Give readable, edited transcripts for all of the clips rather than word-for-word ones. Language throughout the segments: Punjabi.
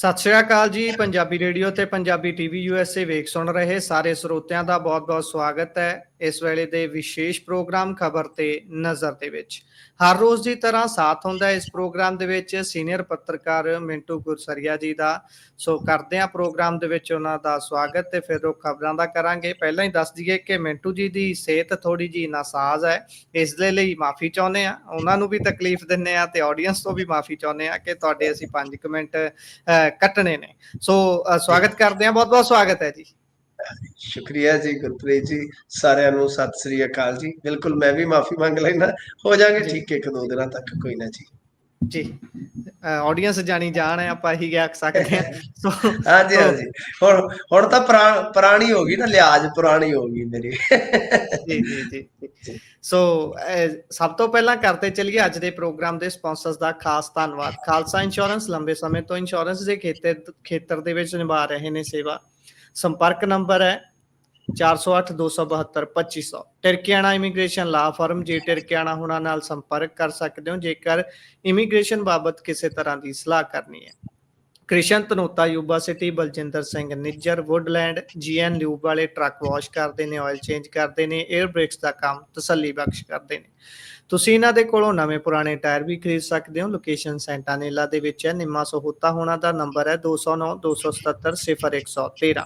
ਸਤਿ ਸ਼੍ਰੀ ਅਕਾਲ ਜੀ। ਪੰਜਾਬੀ ਰੇਡੀਓ ਤੇ ਪੰਜਾਬੀ ਟੀਵੀ USA ਵੇਖ ਸੁਣ ਰਹੇ ਸਾਰੇ ਸਰੋਤਿਆਂ ਦਾ ਬਹੁਤ-ਬਹੁਤ ਸਵਾਗਤ ਹੈ। ਇਸ ਵੇਲੇ ਦੇ ਵਿਸ਼ੇਸ਼ ਪ੍ਰੋਗਰਾਮ ਖਬਰ ਤੇ ਨਜ਼ਰ ਦੇ ਵਿੱਚ ਹਰ ਰੋਜ਼ ਦੀ ਤਰ੍ਹਾਂ ਸਾਥ ਹੁੰਦਾ ਹੈ। ਇਸ ਪ੍ਰੋਗਰਾਮ ਦੇ ਵਿੱਚ ਸੀਨੀਅਰ ਪੱਤਰਕਾਰ ਮਿੰਟੂ ਗੁਰਸਰੀਆ ਜੀ ਦਾ। ਸੋ ਕਰਦੇ ਹਾਂ ਪ੍ਰੋਗਰਾਮ ਦੇ ਵਿੱਚ ਉਹਨਾਂ ਦਾ ਸਵਾਗਤ ਤੇ ਫਿਰ ਉਹ ਖਬਰਾਂ ਦਾ ਕਰਾਂਗੇ। ਪਹਿਲਾਂ ਹੀ ਦੱਸ ਦਈਏ ਕਿ ਮਿੰਟੂ ਜੀ ਦੀ ਸਿਹਤ ਥੋੜੀ ਜੀ ਨਾਸਾਜ਼ ਹੈ, ਇਸ ਦੇ ਲਈ ਮਾਫੀ ਚਾਹੁੰਦੇ ਆ। ਉਹਨਾਂ ਨੂੰ ਵੀ ਤਕਲੀਫ ਦਿੰਦੇ ਆ ਤੇ ਆਡੀਅנס ਤੋਂ ਵੀ ਮਾਫੀ ਚਾਹੁੰਦੇ ਆ ਕਿ ਤੁਹਾਡੇ ਅਸੀਂ 5 ਮਿੰਟ ਕੱਟਣੇ ਨੇ। ਸੋ ਸਵਾਗਤ ਕਰਦੇ ਹਾਂ, ਬਹੁਤ ਬਹੁਤ ਸਵਾਗਤ ਹੈ ਜੀ। ਸ਼ੁਕਰੀਆ ਜੀ ਗੁਰਪ੍ਰੀਤ ਜੀ, ਸਾਰਿਆਂ ਨੂੰ ਸਤਿ ਸ੍ਰੀ ਅਕਾਲ ਜੀ। ਬਿਲਕੁਲ ਮੈਂ ਵੀ ਮਾਫੀ ਮੰਗ ਲੈਣਾ, ਹੋ ਜਾਗੇ ਠੀਕ 1-2 ਦਿਨਾਂ ਤੱਕ, ਕੋਈ ਨਾ ਜੀ। ਜੀ ਆਡੀਅנס ਜਾਣੀ ਜਾਣ ਹੈ, ਆਪਾਂ ਇਹੀ ਕਹਿ ਸਕਦੇ ਹਾਂ। ਹਾਂਜੀ ਹਾਂਜੀ, ਹੁਣ ਤਾਂ ਪੁਰਾਣੀ ਹੋ ਗਈ ਨਾ, ਲਿਹਾਜ਼ ਪੁਰਾਣੀ ਹੋ ਗਈ ਮੇਰੀ। ਜੀ ਜੀ ਜੀ। ਸੋ ਸਭ ਤੋਂ ਪਹਿਲਾਂ ਕਰਦੇ ਚਲੀਏ ਅੱਜ ਦੇ ਪ੍ਰੋਗਰਾਮ ਦੇ ਸਪਾਂਸਰਸ ਦਾ ਖਾਸ ਧੰਨਵਾਦ। ਖਾਲਸਾ ਇੰਸ਼ੋਰੈਂਸ ਲੰਬੇ ਸਮੇਂ ਤੋਂ ਇੰਸ਼ੋਰੈਂਸ ਦੇ ਖੇਤਰ ਦੇ ਵਿੱਚ ਨਿਭਾ ਰਹੇ ਨੇ ਸੇਵਾ। ਸੰਪਰਕ ਨੰਬਰ ਹੈ 4082722500। ਟਿਰਕਿਆਣਾ ਇਮੀਗ੍ਰੇਸ਼ਨ ਲਾ ਫਰਮ। ਜੇ ਟਿਰਕਿਆਣਾ ਹੁਣਾਂ ਨਾਲ ਸੰਪਰਕ ਕਰ ਸਕਦੇ ਹੋ ਜੇਕਰ ਇਮੀਗ੍ਰੇਸ਼ਨ ਬਾਬਤ ਕਿਸੇ ਤਰ੍ਹਾਂ ਦੀ ਸਲਾਹ ਕਰਨੀ ਹੈ। Krishan Dhanota Yuba City. Baljinder Singh Nijjar Woodland. GN lube ਵਾਲੇ ਟਰੱਕ ਵਾਸ਼ ਕਰਦੇ ਨੇ, ਆਇਲ ਚੇਂਜ ਕਰਦੇ ਨੇ, 에ਅਰ ਬ੍ਰੇਕਸ ਦਾ ਕੰਮ ਤਸੱਲੀ ਬਖਸ਼ ਕਰਦੇ ਨੇ। ਤੁਸੀਂ ਇਹਨਾਂ ਦੇ ਕੋਲੋਂ ਨਵੇਂ ਪੁਰਾਣੇ ਟਾਇਰ ਵੀ ਖਰੀਦ ਸਕਦੇ ਹੋ। ਲੋਕੇਸ਼ਨ ਸੈਂਟਾਨੇਲਾ ਦੇ ਵਿੱਚ ਹੈ। ਨਿੰਮਾ ਸਹੋਤਾ ਹੋਣਾ ਦਾ ਨੰਬਰ ਹੈ 209-277-0113।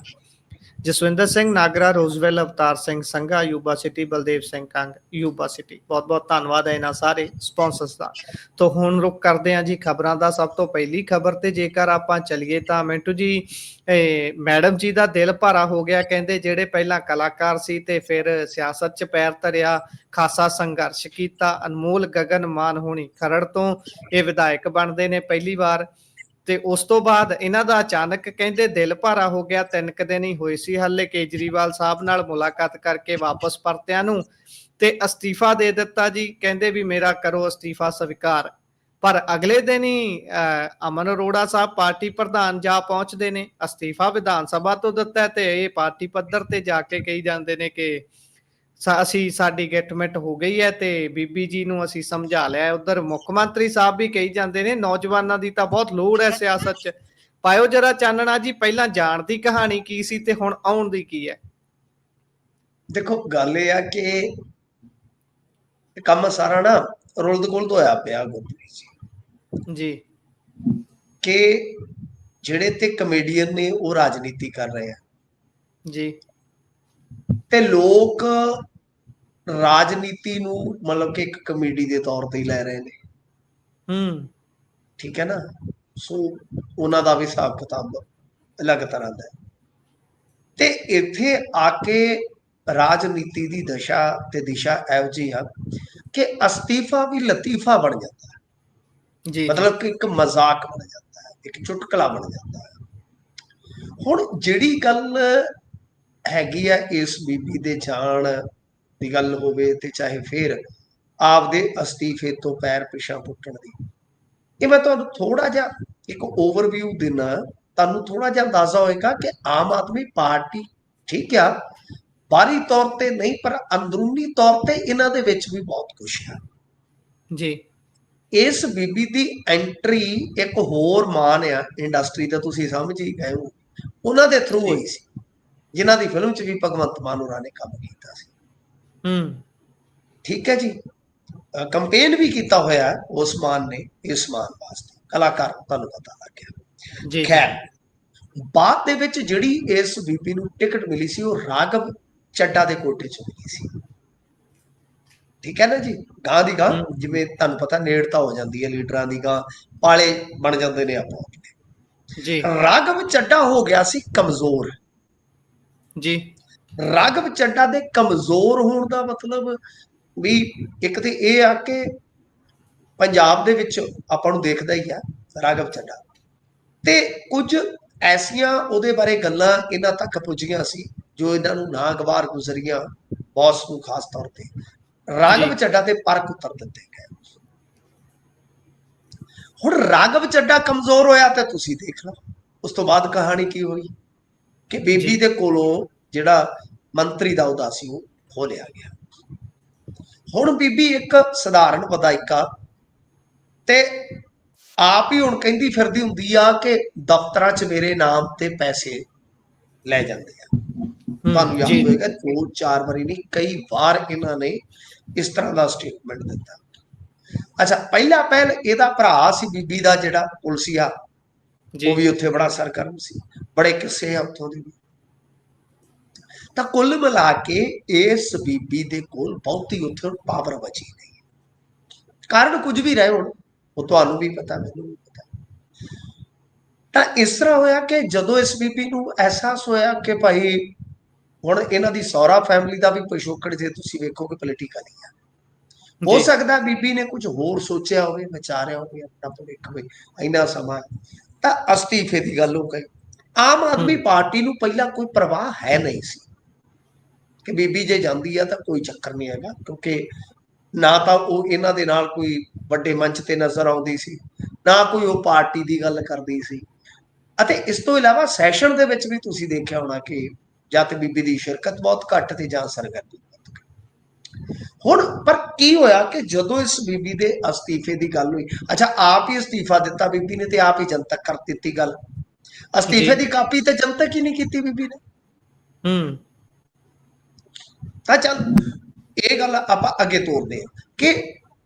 Jaswinder Singh Nagra Roseville. Avtar Singh Sangha Yuba City. Baldev Singh Kang Yuba City. ਬਹੁਤ ਬਹੁਤ ਧੰਨਵਾਦ ਹੈ ਇਹਨਾਂ ਸਾਰੇ ਸਪਾਂਸਰਸ ਦਾ। ਤਾਂ ਹੁਣ ਰੁਕ ਕਰਦੇ ਹਾਂ ਜੀ ਖਬਰਾਂ ਦਾ। ਸਭ ਤੋਂ ਪਹਿਲੀ ਖਬਰ ਤੇ ਜੇਕਰ ਆਪਾਂ ਚੱਲੀਏ ਤਾਂ ਮਿੰਟੂ ਜੀ, ਮੈਡਮ ਜੀ ਦਾ ਦਿਲ ਭਾਰਾ ਹੋ ਗਿਆ। ਕਹਿੰਦੇ ਜਿਹੜੇ ਪਹਿਲਾਂ ਕਲਾਕਾਰ ਸੀ ਤੇ ਫਿਰ ਸਿਆਸਤ 'ਚ ਪੈਰ ਧਰਿਆ, ਖਾਸਾ ਸੰਘਰਸ਼ ਕੀਤਾ। ਅਨਮੋਲ ਗਗਨ ਮਾਨ ਹੋਣੀ ਖਰੜ ਤੋਂ ਇਹ ਵਿਧਾਇਕ ਬਣਦੇ ਨੇ ਪਹਿਲੀ ਵਾਰ ਤੇ ਉਸ ਤੋਂ ਬਾਅਦ ਇਹਨਾਂ ਦਾ ਅਚਾਨਕ ਕਹਿੰਦੇ ਦਿਲ ਭਾਰਾ ਹੋ ਗਿਆ। 3 ਦਿਨ ਹੀ ਹੋਏ ਸੀ ਹਾਲੇ ਕੇਜਰੀਵਾਲ ਸਾਹਿਬ ਨਾਲ ਮੁਲਾਕਾਤ ਕਰਕੇ ਵਾਪਸ ਪਰਤਿਆਂ ਨੂੰ ਤੇ ਅਸਤੀਫਾ ਦੇ ਦਿੱਤਾ ਜੀ। ਕਹਿੰਦੇ ਵੀ ਮੇਰਾ ਕਰੋ ਅਸਤੀਫਾ ਸਵੀਕਾਰ। ਪਰ ਅਗਲੇ ਦਿਨ ਹੀ ਅਮਨ ਅਰੋੜਾ ਸਾਹਿਬ ਪਾਰਟੀ ਪ੍ਰਧਾਨ ਜਾ ਪਹੁੰਚਦੇ ਨੇ। ਅਸਤੀਫਾ ਵਿਧਾਨ ਸਭਾ ਤੋਂ ਦਿੱਤਾ ਤੇ ਇਹ ਪਾਰਟੀ ਪੱਧਰ ਤੇ ਜਾ ਕੇ ਕਹੀ ਜਾਂਦੇ ਨੇ ਕਿ ਅਸੀਂ ਸਾਡੀ ਗਿਟਮਿਟ ਹੋ ਗਈ ਹੈ ਤੇ ਬੀਬੀ ਜੀ ਨੂੰ ਅਸੀਂ ਸਮਝਾ ਲਿਆ। ਉਧਰ ਮੁੱਖ ਮੰਤਰੀ ਸਾਹਿਬ ਵੀ ਕਹੀ ਜਾਂਦੇ ਨੇ ਨੌਜਵਾਨਾਂ ਦੀ ਤਾਂ ਬਹੁਤ ਲੋੜ ਹੈ ਸਿਆਸਤ 'ਚ। ਪਾਇਓ ਜਰਾ ਚਾਨਣਾ ਜੀ, ਪਹਿਲਾਂ ਜਾਣ ਦੀ ਕਹਾਣੀ ਕੀ ਸੀ ਤੇ ਹੁਣ ਆਉਣ ਦੀ ਕੀ ਹੈ? ਦੇਖੋ ਗੱਲ ਇਹ ਆ ਕਿ ਕੰਮ ਸਾਰਾ ਨਾ ਰੁਲਦ ਗੁਲਦ ਹੋਇਆ ਪਿਆ ਗੁਰਪ੍ਰੀਤ ਜੀ ਕਿ ਜਿਹੜੇ ਤੇ ਕਮੇਡੀਅਨ ਨੇ ਉਹ ਰਾਜਨੀਤੀ ਕਰ ਰਹੇ ਆ ਜੀ ਤੇ ਲੋਕ ਰਾਜਨੀਤੀ ਨੂੰ ਮਤਲਬ ਕਿ ਇੱਕ ਕਮੇਡੀ ਦੇ ਤੌਰ ਤੇ ਹੀ ਲੈ ਰਹੇ ਨੇ। ਠੀਕ ਹੈ ਨਾ। ਸੋ ਉਹਨਾਂ ਦਾ ਵੀ ਹਿਸਾਬ ਕਿਤਾਬ ਅਲੱਗ ਤਰ੍ਹਾਂ ਦਾ ਤੇ ਇੱਥੇ ਆ ਕੇ ਰਾਜਨੀਤੀ ਦੀ ਦਸ਼ਾ ਤੇ ਦਿਸ਼ਾ ਇਹੋ ਜਿਹੀ ਆ ਕਿ ਅਸਤੀਫਾ ਵੀ ਲਤੀਫਾ ਬਣ ਜਾਂਦਾ ਹੈ। ਮਤਲਬ ਕਿ ਇੱਕ ਮਜ਼ਾਕ ਬਣ ਜਾਂਦਾ ਹੈ, ਇੱਕ ਚੁਟਕਲਾ ਬਣ ਜਾਂਦਾ ਹੈ। ਹੁਣ ਜਿਹੜੀ ਗੱਲ ਹੈਗੀ ਆ ਇਸ ਬੀਬੀ ਦੇ ਜਾਣ ਦੀ ਗੱਲ ਹੋਵੇ ਤੇ ਚਾਹੇ ਫਿਰ ਆਪਦੇ ਅਸਤੀਫੇ ਤੋਂ ਪੈਰ ਪਿਛਾਂ ਪੁੱਟਣ ਦੀ, ਇਹ ਮੈਂ ਤੁਹਾਨੂੰ ਥੋੜਾ ਜਿਹਾ ਇੱਕ ਓਵਰਵਿਊ ਦਿਨਾ। ਤੁਹਾਨੂੰ ਥੋੜਾ ਜਿਹਾ ਅੰਦਾਜ਼ਾ ਹੋਏਗਾ ਕਿ ਆਮ ਆਦਮੀ ਪਾਰਟੀ ਠੀਕ ਆ, ਬਾਹਰੀ ਤੌਰ ਤੇ ਨਹੀਂ ਪਰ ਅੰਦਰੂਨੀ ਤੌਰ ਤੇ ਇਹਨਾਂ ਦੇ ਵਿੱਚ ਵੀ ਬਹੁਤ ਕੁਛ ਹੈ ਜੀ। ਇਸ ਬੀਬੀ ਦੀ ਐਂਟਰੀ ਇੱਕ ਹੋਰ ਮਾਨ ਆ ਇੰਡਸਟਰੀ ਦਾ, ਤੁਸੀਂ ਸਮਝ ਹੀ ਗਏ ਹੋ, ਉਹਨਾਂ ਦੇ ਥਰੂ ਹੋਈ ਸੀ ਜਿਨ੍ਹਾਂ ਦੀ ਫਿਲਮ 'ਚ ਵੀ ਭਗਵੰਤ ਮਾਨ ਹੋਰਾਂ ਨੇ ਕੰਮ ਕੀਤਾ ਸੀ। ਠੀਕ ਹੈ ਜੀ। ਕੰਪੇਨ ਵੀ ਕੀਤਾ ਹੋਇਆ ਉਸ ਮਾਨ ਨੇ ਇਸ ਮਾਨ ਵਾਸਤੇ, ਕਲਾਕਾਰ ਤੁਹਾਨੂੰ ਪਤਾ ਲੱਗ ਗਿਆ। ਖੈਰ ਬਾਅਦ ਦੇ ਵਿੱਚ ਜਿਹੜੀ ਇਸ ਬੀਬੀ ਨੂੰ ਟਿਕਟ ਮਿਲੀ ਸੀ ਉਹ ਰਾਘਵ ਚੱਡਾ ਦੇ ਕੋਟੇ 'ਚ ਮਿਲੀ ਸੀ। ਠੀਕ ਹੈ ਨਾ ਜੀ। ਗਾਂ ਦੀ ਗਾਂ ਜਿਵੇਂ ਤੁਹਾਨੂੰ ਪਤਾ ਨੇੜਤਾ ਹੋ ਜਾਂਦੀ ਹੈ ਲੀਡਰਾਂ ਦੀ, ਗਾਂ ਪਾਲੇ ਬਣ ਜਾਂਦੇ ਨੇ ਆਪੋ ਆਪਣੇ। ਰਾਘਵ ਚੱਡਾ ਹੋ ਗਿਆ ਸੀ ਕਮਜ਼ੋਰ ਜੀ। ਰਾਘਵ ਚੱਡਾ ਦੇ ਕਮਜ਼ੋਰ ਹੋਣ ਦਾ ਮਤਲਬ ਵੀ ਇੱਕ ਤੇ ਇਹ ਆ ਕਿ ਪੰਜਾਬ ਦੇ ਵਿੱਚ ਆਪਾਂ ਨੂੰ ਦੇਖਦਾ ਹੀ ਆ ਰਾਘਵ ਚੱਡਾ, ਤੇ ਕੁਝ ਐਸੀਆਂ ਉਹਦੇ ਬਾਰੇ ਗੱਲਾਂ ਇਹਨਾਂ ਤੱਕ ਪੁੱਜੀਆਂ ਸੀ ਜੋ ਇਹਨਾਂ ਨੂੰ ਨਾਗਵਾਰ ਗੁਜ਼ਰੀਆਂ, ਬੌਸ ਨੂੰ ਖਾਸ ਤੌਰ ਤੇ। ਰਾਘਵ ਚੱਡਾ ਤੇ ਪਰਖ ਉਤਰ ਦਿੱਤੇ ਗਏ। ਹੁਣ ਰਾਘਵ ਚੱਡਾ ਕਮਜ਼ੋਰ ਹੋਇਆ ਤੇ ਤੁਸੀਂ ਦੇਖ ਲਓ ਉਸ ਤੋਂ ਬਾਅਦ ਕਹਾਣੀ ਕੀ ਹੋਈ ਕਿ ਬੀਬੀ ਦੇ ਕੋਲੋਂ ਜਿਹੜਾ ਮੰਤਰੀ ਦਾ ਅਹੁਦਾ ਸੀ ਉਹ ਖੋਹ ਲਿਆ ਗਿਆ। ਹੁਣ ਬੀਬੀ ਇੱਕ ਸਧਾਰਨ ਵਿਧਾਇਕਾ ਤੇ ਆਪ ਹੀ ਹੁਣ ਕਹਿੰਦੀ ਫਿਰਦੀ ਹੁੰਦੀ ਆ ਕਿ ਦਫ਼ਤਰਾਂ 'ਚ ਮੇਰੇ ਨਾਮ ਤੇ ਪੈਸੇ ਲੈ ਜਾਂਦੇ ਆ। ਤੁਹਾਨੂੰ ਯਾਦ ਜੀ ਹੋਏਗਾ 2-4 ਵਾਰੀ ਨਹੀਂ, ਕਈ ਵਾਰ ਇਹਨਾਂ ਨੇ ਇਸ ਤਰ੍ਹਾਂ ਦਾ ਸਟੇਟਮੈਂਟ ਦਿੱਤਾ। ਅੱਛਾ, ਪਹਿਲਾ ਪਹਿਲ ਇਹਦਾ ਭਰਾ ਸੀ ਬੀਬੀ ਦਾ ਜਿਹੜਾ ਪੁਲਸੀਆ, ਉਹ ਵੀ ਉੱਥੇ ਬੜਾ ਸਰਗਰਮ ਸੀ, ਬੜੇ ਕਿੱਸੇ ਆ ਉੱਥੋਂ ਦੇ। ਤਾਂ ਕੁੱਲ ਮਿਲਾ ਕੇ ਇਸ ਬੀਬੀ ਦੇ ਕੋਲ ਬਹੁਤੀ ਉੱਥੇ ਪਾਵਰ ਬਚੀ ਨਹੀਂ। ਕਾਰਨ ਕੁਝ ਵੀ ਰਹੇ ਹੁਣ, ਉਹ ਤੁਹਾਨੂੰ ਵੀ ਪਤਾ, ਮੈਨੂੰ ਵੀ ਪਤਾ। ਤਾਂ ਇਸ ਤਰ੍ਹਾਂ ਹੋਇਆ ਕਿ ਜਦੋਂ ਇਸ ਬੀਬੀ ਨੂੰ ਅਹਿਸਾਸ ਹੋਇਆ ਕਿ ਭਾਈ ਹੁਣ ਇਹਨਾਂ ਦੀ ਸਹੁਰਾ ਫੈਮਿਲੀ ਦਾ ਵੀ ਪਿਛੋਕੜ ਜੇ ਤੁਸੀਂ ਵੇਖੋਗੇ ਪੋਲੀਟੀਕਲੀ ਆ, ਹੋ ਸਕਦਾ ਬੀਬੀ ਨੇ ਕੁਝ ਹੋਰ ਸੋਚਿਆ ਹੋਵੇ, ਵਿਚਾਰਿਆ ਹੋਵੇ ਆਪਣਾ ਭਵਿੱਖ ਵਿੱਚ, ਇੰਨਾ ਸਮਾਂ, ਤਾਂ ਅਸਤੀਫੇ ਦੀ ਗੱਲ ਹੋ ਗਈ। ਆਮ ਆਦਮੀ ਪਾਰਟੀ ਨੂੰ ਪਹਿਲਾਂ ਕੋਈ ਪਰਵਾਹ ਹੈ ਨਹੀਂ ਸੀ ਕਿ ਬੀਬੀ ਜੇ ਜਾਂਦੀ ਆ ਤਾਂ ਕੋਈ ਚੱਕਰ ਨਹੀਂ ਹੈਗਾ, ਕਿਉਂਕਿ ਨਾ ਤਾਂ ਉਹ ਇਹਨਾਂ ਦੇ ਨਾਲ ਕੋਈ ਵੱਡੇ ਮੰਚ ਤੇ ਨਜ਼ਰ ਆਉਂਦੀ ਸੀ, ਨਾ ਕੋਈ ਉਹ ਪਾਰਟੀ ਦੀ ਗੱਲ ਕਰਦੀ ਸੀ। ਅਤੇ ਇਸ ਤੋਂ ਇਲਾਵਾ ਸੈਸ਼ਨ ਦੇ ਵਿੱਚ ਵੀ ਤੁਸੀਂ ਦੇਖਿਆ ਹੋਣਾ ਕਿ ਜਾਂ ਤੇ ਬੀਬੀ ਦੀ ਸ਼ਿਰਕਤ ਬਹੁਤ ਘੱਟ ਤੇ ਜਾਂ ਸਰਗਰਮੀ। ਹੁਣ ਪਰ ਕੀ ਹੋਇਆ ਕਿ ਜਦੋਂ ਇਸ ਬੀਬੀ ਦੇ ਅਸਤੀਫੇ ਦੀ ਗੱਲ ਹੋਈ, ਅੱਛਾ ਆਪ ਹੀ ਅਸਤੀਫਾ ਦਿੱਤਾ ਬੀਬੀ ਨੇ ਤੇ ਆਪ ਹੀ ਜਨਤਕ ਕਰ ਦਿੱਤੀ ਗੱਲ। ਅਸਤੀਫੇ ਦੀ ਕਾਪੀ ਤੇ ਜਨਤਕ ਹੀ ਨਹੀਂ ਕੀਤੀ ਬੀਬੀ ਨੇ। ਤਾਂ ਚੱਲ ਇਹ ਗੱਲ ਆਪਾਂ ਅੱਗੇ ਤੋਰਦੇ ਹਾਂ ਕਿ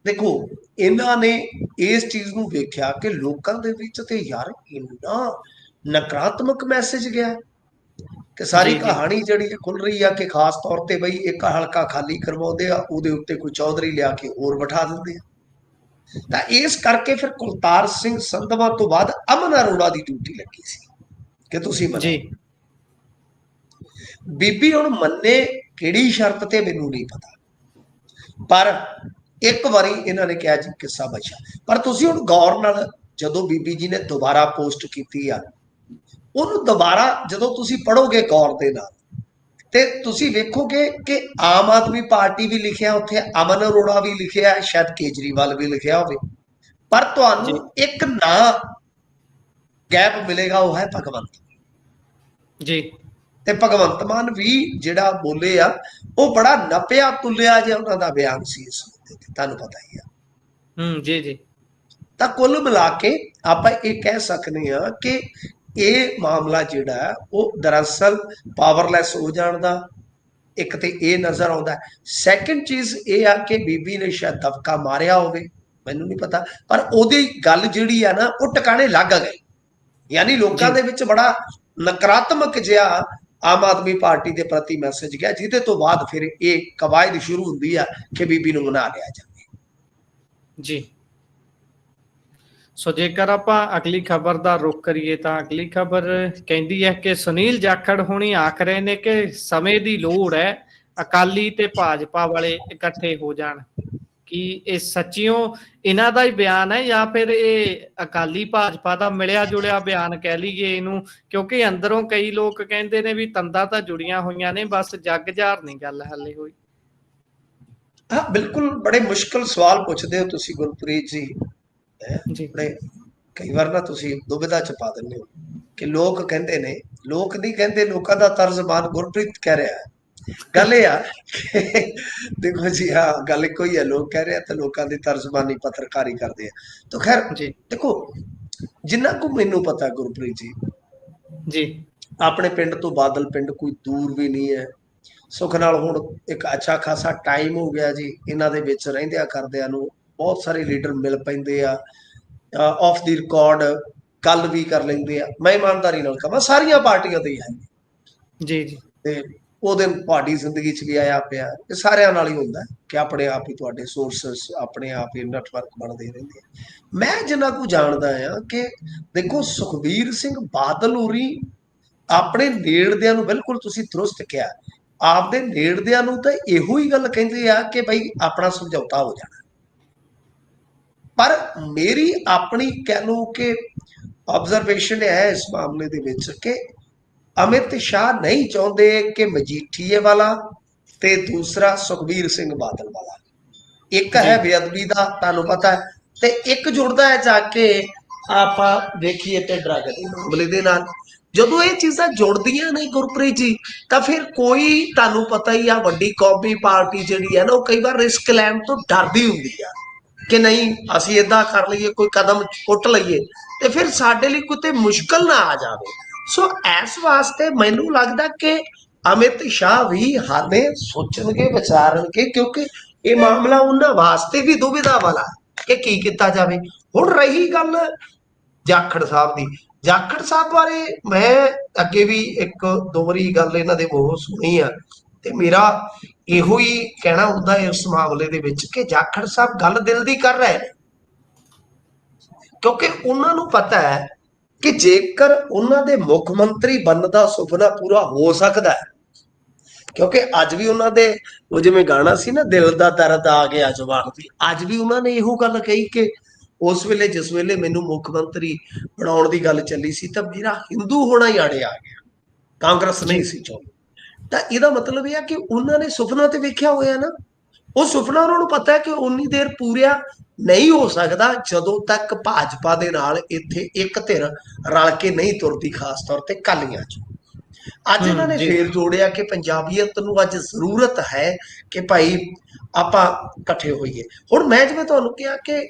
ਦੇਖੋ ਇਹਨਾਂ ਨੇ ਇਸ ਚੀਜ਼ ਨੂੰ ਵੇਖਿਆ ਕਿ ਲੋਕਾਂ ਦੇ ਵਿੱਚ ਤੇ ਯਾਰ ਇੰਨਾ ਨਕਾਰਾਤਮਕ ਮੈਸੇਜ ਗਿਆ ਕਿ ਸਾਰੀ ਕਹਾਣੀ ਜਿਹੜੀ ਖੁੱਲ ਰਹੀ ਆ ਕਿ ਖਾਸ ਤੌਰ ਤੇ ਬਈ ਇੱਕ ਹਲਕਾ ਖਾਲੀ ਕਰਵਾਉਂਦੇ ਆ, ਉਹਦੇ ਉੱਤੇ ਕੋਈ ਚੌਧਰੀ ਲਿਆ ਕੇ ਹੋਰ ਬਿਠਾ ਦਿੰਦੇ ਆ। ਤਾਂ ਇਸ ਕਰਕੇ ਫਿਰ ਕੁਲਤਾਰ ਸਿੰਘ ਸੰਧਵਾ ਤੋਂ ਬਾਅਦ ਅਮਨ ਅਰੋੜਾ ਦੀ ਡਿਊਟੀ ਲੱਗੀ ਸੀ ਕਿ ਤੁਸੀਂ ਮੰਨੋ। ਬੀਬੀ ਹੁਣ ਮੰਨੇ ਕਿਹੜੀ ਸ਼ਰਤ ਤੇ ਮੈਨੂੰ ਨਹੀਂ ਪਤਾ, ਪਰ ਇੱਕ ਵਾਰੀ ਇਹਨਾਂ ਨੇ ਕਿਹਾ ਜੀ ਕਿੱਸਾ ਬਚਿਆ। ਪਰ ਤੁਸੀਂ ਹੁਣ ਗੌਰ ਨਾਲ ਜਦੋਂ ਬੀਬੀ ਜੀ ਨੇ ਦੁਬਾਰਾ ਪੋਸਟ ਕੀਤੀ ਆ, ਉਹਨੂੰ ਦੁਬਾਰਾ ਜਦੋਂ ਤੁਸੀਂ ਪੜ੍ਹੋਗੇ ਗੌਰ ਦੇ ਨਾਲ ਤੇ ਤੁਸੀਂ ਵੇਖੋਗੇ ਕਿ ਆਮ ਆਦਮੀ ਪਾਰਟੀ ਵੀ ਲਿਖਿਆ ਉੱਥੇ, ਅਮਨ ਅਰੋੜਾ ਵੀ ਲਿਖਿਆ, ਸ਼ਾਇਦ ਕੇਜਰੀਵਾਲ ਵੀ ਲਿਖਿਆ ਹੋਵੇ, ਪਰ ਤੁਹਾਨੂੰ ਇੱਕ ਨਾਂ ਗੈਪ ਮਿਲੇਗਾ, ਉਹ ਹੈ ਭਗਵੰਤ ਜੀ। ਤੇ ਭਗਵੰਤ ਮਾਨ ਵੀ ਜਿਹੜਾ ਬੋਲੇ ਆ ਉਹ ਬੜਾ ਨਪਿਆ ਤੁਲਿਆ ਜਿਹਾ ਉਹਨਾਂ ਦਾ ਬਿਆਨ ਸੀ, ਇਸ ਤੁਹਾਨੂੰ ਪਤਾ ਹੀ ਆ। ਜੀ। ਤਾਂ ਕੁੱਲ ਮਿਲਾ ਕੇ ਆਪਾਂ ਇਹ ਕਹਿ ਸਕਦੇ ਹਾਂ ਕਿ ਇਹ ਮਾਮਲਾ ਜਿਹੜਾ ਉਹ ਦਰਅਸਲ ਪਾਵਰਲੈਸ ਹੋ ਜਾਣ ਦਾ ਇੱਕ ਤੇ ਇਹ ਨਜ਼ਰ ਆਉਂਦਾ। ਸੈਕੰਡ ਚੀਜ਼ ਇਹ ਆ ਕਿ ਬੀਬੀ ਨੇ ਸ਼ਾਇਦ ਦਬਕਾ ਮਾਰਿਆ ਹੋਵੇ, ਮੈਨੂੰ ਨਹੀਂ ਪਤਾ, ਪਰ ਉਹਦੀ ਗੱਲ ਜਿਹੜੀ ਆ ਨਾ ਉਹ ਟਿਕਾਣੇ ਲੱਗ ਗਈ। ਯਾਨੀ ਲੋਕਾਂ ਦੇ ਵਿੱਚ ਬੜਾ ਨਕਾਰਾਤਮਕ ਜਿਹਾ ਆਮ ਆਦਮੀ ਪਾਰਟੀ ਦੇ ਪ੍ਰਤੀ ਮੈਸੇਜ ਗਿਆ, ਜਿਹਦੇ ਤੋਂ ਬਾਅਦ ਫਿਰ ਇਹ ਕਵਾਇਦ ਸ਼ੁਰੂ ਹੁੰਦੀ ਆ ਕਿ ਬੀਬੀ ਨੂੰ ਮਨਾ ਲਿਆ ਜਾਵੇ। ਜੀ ਸੋ ਜੇਕਰ ਆਪਾਂ ਅਗਲੀ ਖਬਰ ਦਾ ਰੁਖ ਕਰੀਏ ਤਾਂ ਅਗਲੀ ਖਬਰ ਕਹਿੰਦੀ ਹੈ ਕਿ ਸੁਨੀਲ ਜਾਖੜ ਹੁਣੀ ਆਖ ਰਹੇ ਨੇ ਕਿ ਸਮੇਂ ਦੀ ਲੋੜ ਹੈ, ਅਕਾਲੀ ਤੇ ਭਾਜਪਾ ਵਾਲੇ ਇਕੱਠੇ ਹੋ ਜਾਣ। ਕੀ ਇਹ ਸੱਚੀਓ ਇਹਨਾਂ ਦਾ ਹੀ ਬਿਆਨ ਹੈ ਜਾਂ ਫਿਰ ਇਹ ਅਕਾਲੀ ਭਾਜਪਾ ਦਾ ਮਿਲਿਆ ਜੁਲਿਆ ਬਿਆਨ ਕਹਿ ਲਈਏ ਇਹਨੂੰ, ਕਿਉਂਕਿ ਅੰਦਰੋਂ ਕਈ ਲੋਕ ਕਹਿੰਦੇ ਨੇ ਵੀ ਤੰਦਾਂ ਤਾਂ ਜੁੜੀਆਂ ਹੋਈਆਂ ਨੇ, ਬਸ ਜੱਗ ਜ਼ਾਹਰ ਨਹੀਂ ਗੱਲ ਹੱਲੇ ਹੋਈ। ਹਾਂ ਬਿਲਕੁਲ, ਬੜੇ ਮੁਸ਼ਕਲ ਸਵਾਲ ਪੁੱਛਦੇ ਹੋ ਤੁਸੀਂ ਗੁਰਪ੍ਰੀਤ ਜੀ। ਬੜੇ ਕਈ ਵਾਰ ਨਾ ਤੁਸੀਂ ਦੁਬਿਧਾ ਚ ਪਾ ਦਿੰਦੇ ਹੋ ਕਿ ਲੋਕ ਕਹਿੰਦੇ ਨੇ, ਲੋਕ ਨਹੀਂ ਕਹਿੰਦੇ, ਲੋਕਾਂ ਦਾ ਤਰਜ਼ਮਾਨ ਗੁਰਪ੍ਰੀਤ ਕਹਿ ਰਿਹਾ ਹੈ। ਗੱਲ ਇਹ ਆ ਦੇਖੋ ਜੀ, ਹਾਂ ਗੱਲ ਇੱਕੋ ਹੀ ਹੈ, ਲੋਕ ਕਹਿ ਰਹੇ ਆ ਤੇ ਲੋਕਾਂ ਦੀ ਤਰਜ਼ਮਾਨੀ ਪੱਤਰਕਾਰੀ ਕਰਦੇ ਆ। ਤਾਂ ਖੈਰ ਦੇਖੋ ਜਿੰਨਾ ਕੁ ਮੈਨੂੰ ਪਤਾ ਗੁਰਪ੍ਰੀਤ ਜੀ, ਆਪਣੇ ਪਿੰਡ ਤੋਂ ਬਾਦਲ ਪਿੰਡ ਕੋਈ ਦੂਰ ਵੀ ਨਹੀਂ ਹੈ। ਸੁੱਖ ਨਾਲ ਹੁਣ ਇੱਕ ਅੱਛਾ ਖਾਸਾ ਟਾਈਮ ਹੋ ਗਿਆ ਜੀ ਇਹਨਾਂ ਦੇ ਵਿੱਚ ਰਹਿੰਦਿਆਂ ਕਰਦਿਆਂ ਨੂੰ, ਬਹੁਤ ਸਾਰੇ ਲੀਡਰ ਮਿਲ ਪੈਂਦੇ ਆ, ਆਫ ਦੀ ਰਿਕਾਰਡ ਗੱਲ ਵੀ ਕਰ ਲੈਂਦੇ ਆ। ਮੈਂ ਇਮਾਨਦਾਰੀ ਨਾਲ ਕਹਾਂ ਸਾਰੀਆਂ ਪਾਰਟੀਆਂ ਤੇ ਹੀ ਹੈ ਜੀ, ਤੇ ਉਹ ਦਿਨ ਤੁਹਾਡੀ ਜ਼ਿੰਦਗੀ 'ਚ ਵੀ ਆਇਆ ਪਿਆ, ਇਹ ਸਾਰਿਆਂ ਨਾਲ ਹੀ ਹੁੰਦਾ ਕਿ ਆਪਣੇ ਆਪ ਹੀ ਤੁਹਾਡੇ ਸੋਰਸਸ ਆਪਣੇ ਆਪ ਹੀ ਨੈਟਵਰਕ ਬਣਦੇ ਰਹਿੰਦੇ ਆ। ਮੈਂ ਜਿੰਨਾ ਕੁ ਜਾਣਦਾ ਆ ਕਿ ਦੇਖੋ ਸੁਖਬੀਰ ਸਿੰਘ ਬਾਦਲ ਹੋਰੀ ਆਪਣੇ ਨੇੜਦਿਆਂ ਨੂੰ, ਬਿਲਕੁਲ ਤੁਸੀਂ ਦਰੁਸਤ ਕਿਹਾ, ਆਪਦੇ ਨੇੜਦਿਆਂ ਨੂੰ ਤਾਂ ਇਹੋ ਹੀ ਗੱਲ ਕਹਿੰਦੇ ਆ ਕਿ ਬਈ ਆਪਣਾ ਸਮਝੌਤਾ ਹੋ ਜਾਣਾ। ਪਰ ਮੇਰੀ ਆਪਣੀ ਕਹਿ ਲਓ ਕਿ ਆਬਜ਼ਰਵੇਸ਼ਨ ਹੈ ਇਸ ਮਾਮਲੇ ਦੇ ਵਿੱਚ ਕਿ ਅਮਿਤ ਸ਼ਾਹ ਨਹੀਂ ਚਾਹੁੰਦੇ ਕਿ ਮਜੀਠੀਏ ਵਾਲਾ ਤੇ ਦੂਸਰਾ ਸੁਖਬੀਰ ਸਿੰਘ ਬਾਦਲ ਵਾਲਾ, ਇੱਕ ਹੈ ਬੇਅਦਬੀ ਦਾ ਤੁਹਾਨੂੰ ਪਤਾ ਹੈ, ਤੇ ਇੱਕ ਜੁੜਦਾ ਹੈ ਜਾ ਕੇ ਆਪਾਂ ਦੇਖੀਏ ਤੇ ਡਰੱਗ ਦੇ ਮਾਮਲੇ ਦੇ ਨਾਲ। ਜਦੋਂ ਇਹ ਚੀਜ਼ਾਂ ਜੁੜਦੀਆਂ ਨੇ ਗੁਰਪ੍ਰੀਤ ਜੀ, ਤਾਂ ਫਿਰ ਕੋਈ ਤੁਹਾਨੂੰ ਪਤਾ ਹੀ ਆ ਵੱਡੀ ਕੌਮੀ ਪਾਰਟੀ ਜਿਹੜੀ ਹੈ ਨਾ ਉਹ ਕਈ ਵਾਰ ਰਿਸਕ ਲੈਣ ਤੋਂ ਡਰਦੀ ਹੁੰਦੀ ਆ ਕਿ ਨਹੀਂ ਅਸੀਂ ਇਦਾਂ ਕਰ ਲਈਏ, ਕੋਈ ਕਦਮ ਪੁੱਟ ਲਈਏ ਤੇ ਫਿਰ ਸਾਡੇ ਲਈ ਕਿਤੇ ਮੁਸ਼ਕਲ ਨਾ ਆ ਜਾਵੇ। ਸੋ ਇਸ ਵਾਸਤੇ ਮੈਨੂੰ ਲੱਗਦਾ ਕਿ ਅਮਿਤ ਸ਼ਾਹ ਵੀ ਹਾਲੇ ਸੋਚਣਗੇ, ਵਿਚਾਰਨਗੇ, ਕਿਉਂਕਿ ਇਹ ਮਾਮਲਾ ਉਹਨਾਂ ਵਾਸਤੇ ਵੀ ਦੁਵਿਧਾ ਵਾਲਾ ਕਿ ਕੀ ਕੀਤਾ ਜਾਵੇ। ਹੁਣ ਰਹੀ ਗੱਲ ਜਾਖੜ ਸਾਹਿਬ ਦੀ, ਜਾਖੜ ਸਾਹਿਬ ਬਾਰੇ ਮੈਂ ਅੱਗੇ ਵੀ ਇੱਕ ਦੋ ਵਾਰੀ ਗੱਲ ਇਹਨਾਂ ਦੇ ਮੂੰਹੋਂ ਸੁਣੀ ਆ, ਤੇ ਮੇਰਾ ਇਹੋ ਹੀ ਕਹਿਣਾ ਹੁੰਦਾ ਇਸ ਮਾਮਲੇ ਦੇ ਵਿੱਚ ਕਿ ਜਾਖੜ ਸਾਹਿਬ ਗੱਲ ਦਿਲ ਦੀ ਕਰ ਰਹੇ ਨੇ, ਕਿਉਂਕਿ ਉਹਨਾਂ ਨੂੰ ਪਤਾ ਹੈ ਕਿ ਜੇਕਰ ਉਹਨਾਂ ਦੇ ਮੁੱਖ ਮੰਤਰੀ ਬਣਨ ਦਾ ਸੁਪਨਾ ਪੂਰਾ ਹੋ ਸਕਦਾ ਹੈ, ਕਿਉਂਕਿ ਅੱਜ ਵੀ ਉਹਨਾਂ ਦੇ ਉਹ ਜਿਵੇਂ ਗਾਣਾ ਸੀ ਨਾ, ਦਿਲ ਦਾ ਦਰਦ ਆ ਗਿਆ ਜਵਾਨ ਦੀ, ਅੱਜ ਵੀ ਉਹਨਾਂ ਨੇ ਇਹੋ ਗੱਲ ਕਹੀ ਕਿ ਉਸ ਵੇਲੇ ਜਿਸ ਵੇਲੇ ਮੈਨੂੰ ਮੁੱਖ ਮੰਤਰੀ ਬਣਾਉਣ ਦੀ ਗੱਲ ਚੱਲੀ ਸੀ ਤਾਂ ਮੇਰਾ ਹਿੰਦੂ ਹੋਣਾ ਹੀ ਆੜੇ ਆ ਗਿਆ, ਕਾਂਗਰਸ ਨਹੀਂ ਸੀ ਚਾਹੁੰਦੀ। ਤਾਂ ਇਹਦਾ ਮਤਲਬ ਇਹ ਆ ਕਿ ਉਹਨਾਂ ਨੇ ਸੁਪਨਾ ਤੇ ਵੇਖਿਆ ਹੋਇਆ ਨਾ, ਉਹ ਸੁਪਨਾ ਉਹਨਾਂ ਨੂੰ ਪਤਾ ਹੈ ਕਿ ਉਨੀ ਦੇਰ ਪੂਰਿਆ ਨਹੀਂ ਹੋ ਸਕਦਾ ਜਦੋਂ ਤੱਕ ਭਾਜਪਾ ਦੇ ਨਾਲ ਇੱਥੇ ਇੱਕ ਧਿਰ ਰਲ ਕੇ ਨਹੀਂ ਤੁਰਦੀ, ਖਾਸ ਤੌਰ ਤੇ ਕਾਲੀਆਂ ਚ। ਅੱਜ ਇਹਨਾਂ ਨੇ ਫੇਰ ਜੋੜਿਆ ਕਿ ਪੰਜਾਬੀਅਤ ਨੂੰ ਅੱਜ ਜ਼ਰੂਰਤ ਹੈ ਕਿ ਭਾਈ ਆਪਾਂ ਇਕੱਠੇ ਹੋਈਏ। ਹੁਣ ਮੈਂ ਜਿਵੇਂ ਤੁਹਾਨੂੰ ਕਿਹਾ ਕਿ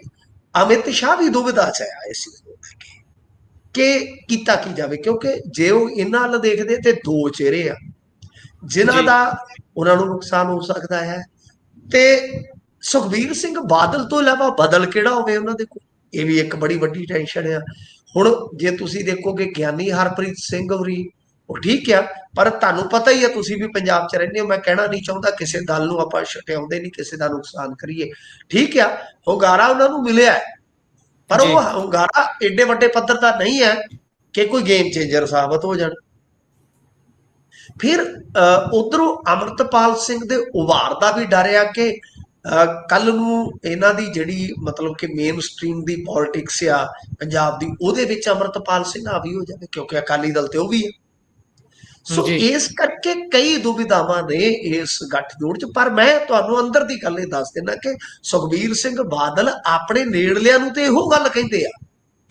ਅਮਿਤ ਸ਼ਾਹ ਵੀ ਦੁਵਿਧਾ ਚ ਆਇਆ ਇਸ ਚੀਜ਼ ਨੂੰ ਲੈ ਕੇ ਕਿ ਕੀਤਾ ਕੀ ਜਾਵੇ, ਕਿਉਂਕਿ ਜੇ ਉਹ ਇਹਨਾਂ ਵੱਲ ਦੇਖਦੇ ਤੇ ਦੋ ਚਿਹਰੇ ਆ ਜਿਨ੍ਹਾਂ ਦਾ ਉਹਨਾਂ ਨੂੰ ਨੁਕਸਾਨ ਹੋ ਸਕਦਾ ਹੈ, ਤੇ ਸੁਖਬੀਰ ਸਿੰਘ ਬਾਦਲ ਤੋਂ ਇਲਾਵਾ ਬਦਲ ਕਿਹੜਾ ਹੋਵੇ ਉਹਨਾਂ ਦੇ ਕੋਲ, ਇਹ ਵੀ ਇੱਕ ਬੜੀ ਵੱਡੀ ਟੈਨਸ਼ਨ ਆ। ਹੁਣ ਜੇ ਤੁਸੀਂ ਦੇਖੋਗੇ ਗਿਆਨੀ ਹਰਪ੍ਰੀਤ ਸਿੰਘ ਹੋਰੀ, ਉਹ ਠੀਕ ਆ, ਪਰ ਤੁਹਾਨੂੰ ਪਤਾ ਹੀ ਆ, ਤੁਸੀਂ ਵੀ ਪੰਜਾਬ 'ਚ ਰਹਿੰਦੇ ਹੋ, ਮੈਂ ਕਹਿਣਾ ਨਹੀਂ ਚਾਹੁੰਦਾ ਕਿਸੇ ਦਲ ਨੂੰ ਆਪਾਂ ਛਟਿਆਉਂਦੇ ਨਹੀਂ, ਕਿਸੇ ਦਾ ਨੁਕਸਾਨ ਕਰੀਏ, ਠੀਕ ਆ, ਹੁੰਗਾਰਾ ਉਹਨਾਂ ਨੂੰ ਮਿਲਿਆ, ਪਰ ਉਹ ਹੁੰਗਾਰਾ ਏਡੇ ਵੱਡੇ ਪੱਧਰ ਦਾ ਨਹੀਂ ਹੈ ਕਿ ਕੋਈ ਗੇਮ ਚੇਂਜਰ ਸਾਬਤ ਹੋ ਜਾਣ। ਫਿਰ ਉਧਰੋਂ ਅਮਰਤਪਾਲ ਸਿੰਘ ਦੇ ਉਭਾਰ ਦਾ ਵੀ ਡਰ ਆ ਕਿ ਕੱਲ ਨੂੰ ਇਹਨਾਂ ਦੀ ਜਿਹੜੀ ਮਤਲਬ ਕਿ ਮੇਨ ਸਟ੍ਰੀਮ ਦੀ ਪੋਲਿਟਿਕਸ ਆ ਪੰਜਾਬ ਦੀ, ਉਹਦੇ ਵਿੱਚ ਅਮਰਤਪਾਲ ਸਿੰਘ ਹਾਵੀ ਹੋ ਜਾਵੇ, ਕਿਉਂਕਿ ਅਕਾਲੀ ਦਲ ਤੇ ਉਹ ਵੀ ਹੈ। ਸੋ ਇਸ ਕਰਕੇ ਕਈ ਦੁਵਿਧਾਵਾਂ ਨੇ ਇਸ ਗੱਠਜੋੜ ਚ, ਪਰ ਮੈਂ ਤੁਹਾਨੂੰ ਅੰਦਰ ਦੀ ਗੱਲ ਇਹ ਦੱਸ ਦਿੰਦਾ ਕਿ ਸੁਖਬੀਰ ਸਿੰਘ ਬਾਦਲ ਆਪਣੇ ਨੇੜਲਿਆਂ ਨੂੰ ਤੇ ਇਹੋ ਗੱਲ ਕਹਿੰਦੇ ਆ